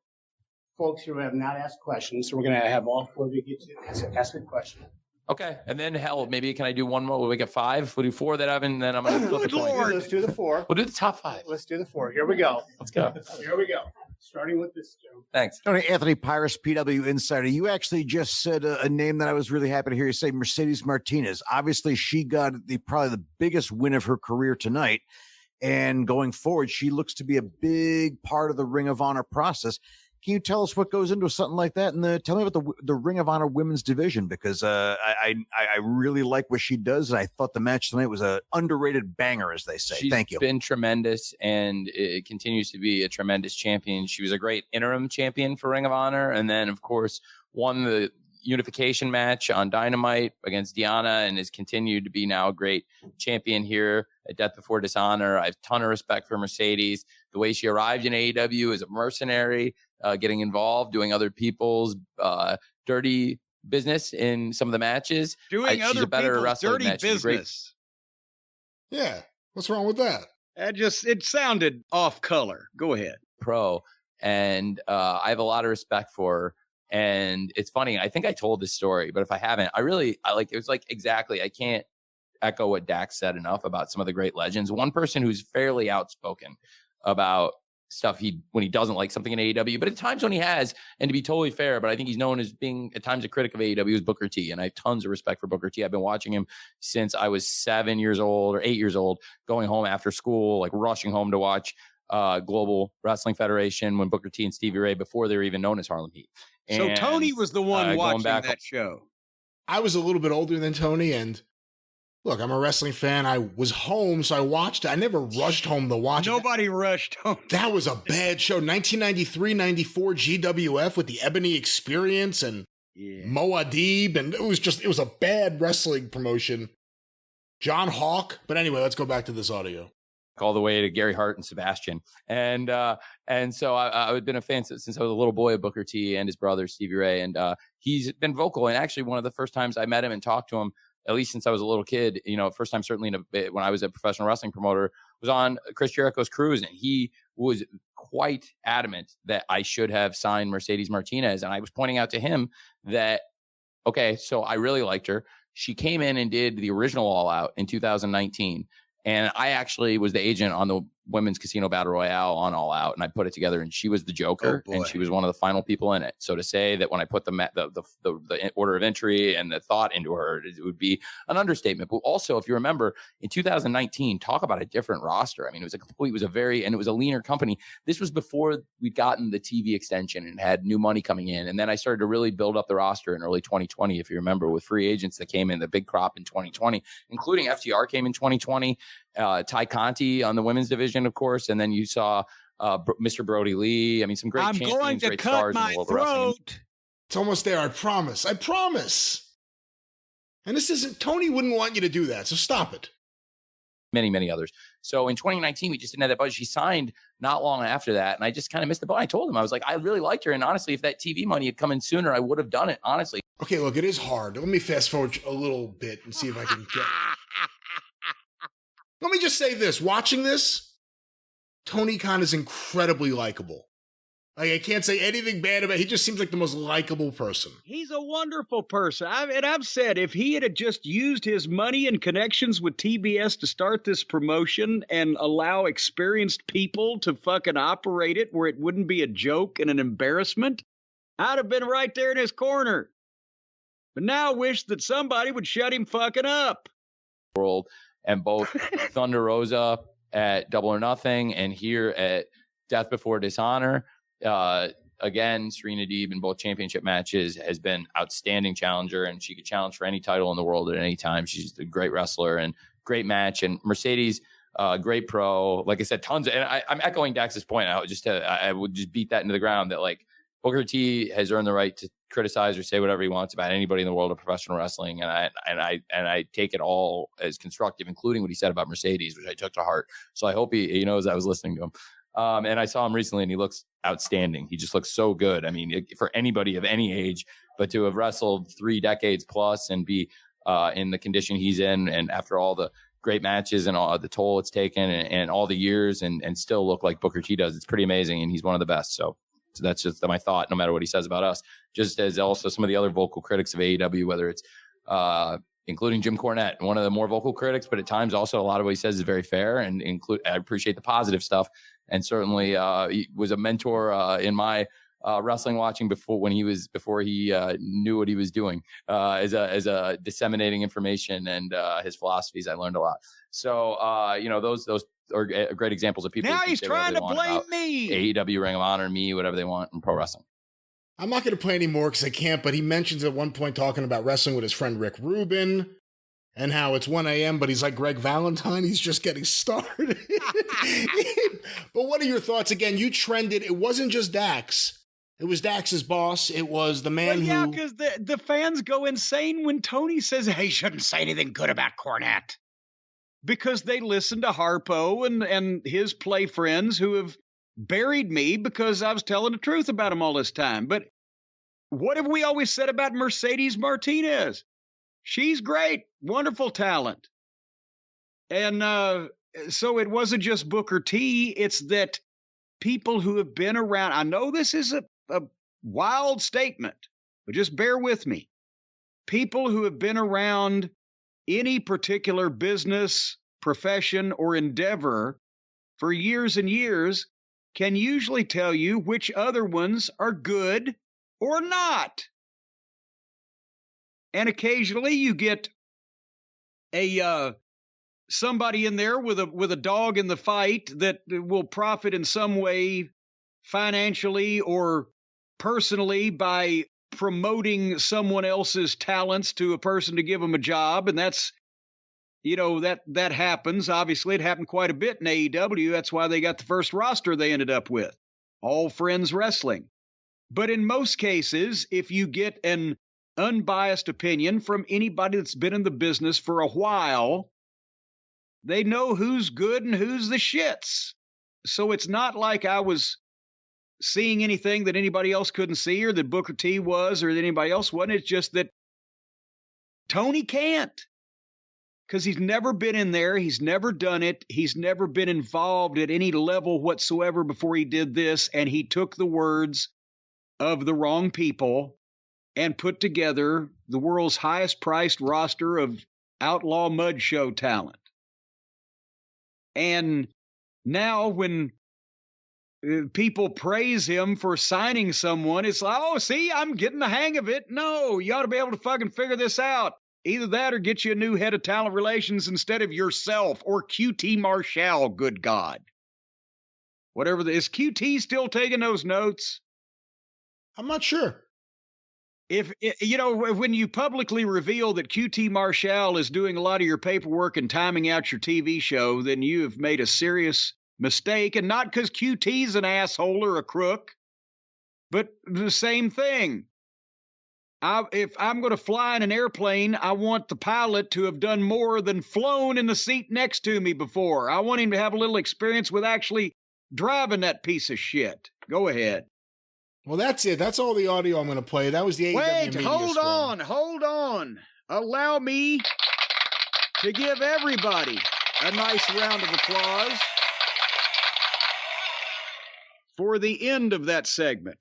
folks who have not asked questions, so we're going to have all 4 of you get to ask a question. Okay, and then maybe can I do one more? We'll make it 5. We'll do 4 that haven't, and then I'm going to flip the coin. Let's do the 4. We'll do the top 5. Let's do the 4. Here we go. Let's go. Here we go. Starting with this, Joe. Thanks. Tony Anthony Pyrus, PW Insider. You actually just said a name that I was really happy to hear you say, Mercedes Martinez. Obviously, she got probably the biggest win of her career tonight. And going forward, she looks to be a big part of the Ring of Honor process. Can you tell us what goes into something like that? And tell me about the Ring of Honor women's division, because I really like what she does. And I thought the match tonight was an underrated banger, as they say. Thank you. She's been tremendous, and it continues to be a tremendous champion. She was a great interim champion for Ring of Honor. And then, of course, won the unification match on Dynamite against Diana, and has continued to be now a great champion here at Death Before Dishonor. I have a ton of respect for Mercedes. The way she arrived in AEW as a mercenary, getting involved, doing other people's dirty business in some of the matches. She's a better wrestler dirty business. Yeah. What's wrong with that? It sounded off color. Go ahead. Pro. And I have a lot of respect for her. And it's funny. I think I told this story, but if I haven't, I like, it was like, exactly. I can't echo what Dax said enough about some of the great legends. One person who's fairly outspoken about stuff when he doesn't like something in AEW, but at times when he has, and to be totally fair, but I think he's known as being at times a critic of AEW, is Booker T. And I have tons of respect for Booker T. I've been watching him since I was 7 years old or 8 years old, going home after school, like rushing home to watch Global Wrestling Federation when Booker T and Stevie Ray, before they were even known as Harlem Heat. So Tony was the one watching that show. I was a little bit older than Tony, and look, I'm a wrestling fan. I was home, so I watched it. I never rushed home to watch it. Nobody rushed home. That was a bad show. 1993-94 GWF with the Ebony Experience and Mo Adib, and it was a bad wrestling promotion. John Hawk. But anyway, let's go back to this audio. All the way to Gary Hart and Sebastian. And so I've been a fan since I was a little boy of Booker T and his brother, Stevie Ray. And he's been vocal. And actually, one of the first times I met him and talked to him, at least since I was a little kid, first time certainly when I was a professional wrestling promoter, was on Chris Jericho's cruise. And he was quite adamant that I should have signed Mercedes Martinez. And I was pointing out to him that, okay, so I really liked her. she came in and did the original All Out in 2019. And I actually was the agent on the women's casino battle royale on All Out, and I put it together, and she was the Joker, and she was one of the final people in it. So to say that when I put the order of entry and the thought into her, it would be an understatement. But also, if you remember, in 2019, talk about a different roster. I mean, it was a leaner company. This was before we'd gotten the TV extension and had new money coming in. And then I started to really build up the roster in early 2020, if you remember, with free agents that came in, the big crop in 2020, including FTR came in 2020. Ty Conti on the women's division, of course, and then you saw Mr. Brody Lee. I mean, some great champions, great stars in the world of wrestling. It's almost there. I promise. I promise. And this isn't, Tony wouldn't want you to do that, so stop it. Many, many others. So in 2019, we just didn't have that budget. She signed not long after that, and I just kind of missed the boat. I told him, I was like, I really liked her, and honestly, if that TV money had come in sooner, I would have done it, honestly. Okay, look, it is hard. Let me fast forward a little bit and see if I can get Let me just say this. Watching this, Tony Khan is incredibly likable. Like, I can't say anything bad about him. He just seems like the most likable person. He's a wonderful person. I've said if he had just used his money and connections with TBS to start this promotion and allow experienced people to fucking operate it where it wouldn't be a joke and an embarrassment, I'd have been right there in his corner. But now I wish that somebody would shut him fucking up. World. And both Thunder Rosa at Double or Nothing and here at Death Before Dishonor. Again, Serena Deeb in both championship matches has been outstanding challenger, and she could challenge for any title in the world at any time. She's a great wrestler and great match. And Mercedes, great pro. Like I said, tons of, and I'm echoing Dax's point. I would just beat that into the ground that like Booker T has earned the right to criticize or say whatever he wants about anybody in the world of professional wrestling, and I take it all as constructive, including what he said about Mercedes, which I took to heart. So I hope he knows I was listening to him. And I saw him recently, and he looks outstanding. He just looks so good. I mean, for anybody of any age, but to have wrestled 3 decades plus and be in the condition he's in, and after all the great matches and all the toll it's taken and all the years, and still look like Booker T does, it's pretty amazing, and he's one of the best. So that's just my thought, no matter what he says about us. Just as also some of the other vocal critics of AEW, whether it's including Jim Cornette, one of the more vocal critics, but at times also a lot of what he says is very fair, and I appreciate the positive stuff. And certainly he was a mentor in my wrestling watching before he knew what he was doing as a disseminating information and his philosophies. I learned a lot. So those are great examples of people. Now he's trying to blame me. AEW, Ring of Honor, me, whatever they want in pro wrestling. I'm not going to play anymore because I can't, but he mentions at one point talking about wrestling with his friend Rick Rubin and how it's 1 a.m., but he's like Greg Valentine. He's just getting started. But what are your thoughts? Again, you trended. It wasn't just Dax. It was Dax's boss. It was the man who... because the fans go insane when Tony says, hey, shouldn't say anything good about Cornette. Because they listen to Harpo and his play friends who have buried me because I was telling the truth about him all this time. But what have we always said about Mercedes Martinez? She's great, wonderful talent. And so it wasn't just Booker T. It's that people who have been around, I know this is a wild statement, but just bear with me. People who have been around any particular business, profession, or endeavor for years and years can usually tell you which other ones are good or not. And occasionally you get somebody in there with a dog in the fight that will profit in some way financially or personally by promoting someone else's talents to a person to give them a job. And that's, that happens. Obviously, it happened quite a bit in AEW. That's why they got the first roster they ended up with, All Friends Wrestling. But in most cases, if you get an unbiased opinion from anybody that's been in the business for a while, they know who's good and who's the shits. So it's not like I was seeing anything that anybody else couldn't see or that Booker T was or that anybody else wasn't. It's just that Tony can't. Because he's never been in there. He's never done it. He's never been involved at any level whatsoever before he did this. And he took the words of the wrong people and put together the world's highest priced roster of outlaw mud show talent. And now when people praise him for signing someone, it's like, oh, see, I'm getting the hang of it. No, you ought to be able to fucking figure this out. Either that or get you a new head of talent relations instead of yourself or QT Marshall, good God. Whatever is QT still taking those notes? I'm not sure. If you know, when you publicly reveal that QT Marshall is doing a lot of your paperwork and timing out your TV show, then you have made a serious mistake, and not because QT's an asshole or a crook, but the same thing. If I'm going to fly in an airplane, I want the pilot to have done more than flown in the seat next to me before. I want him to have a little experience with actually driving that piece of shit. Go ahead. Well, that's it. That's all the audio I'm going to play. That was the AEW Wait, media hold scrum. on. Allow me to give everybody a nice round of applause for the end of that segment.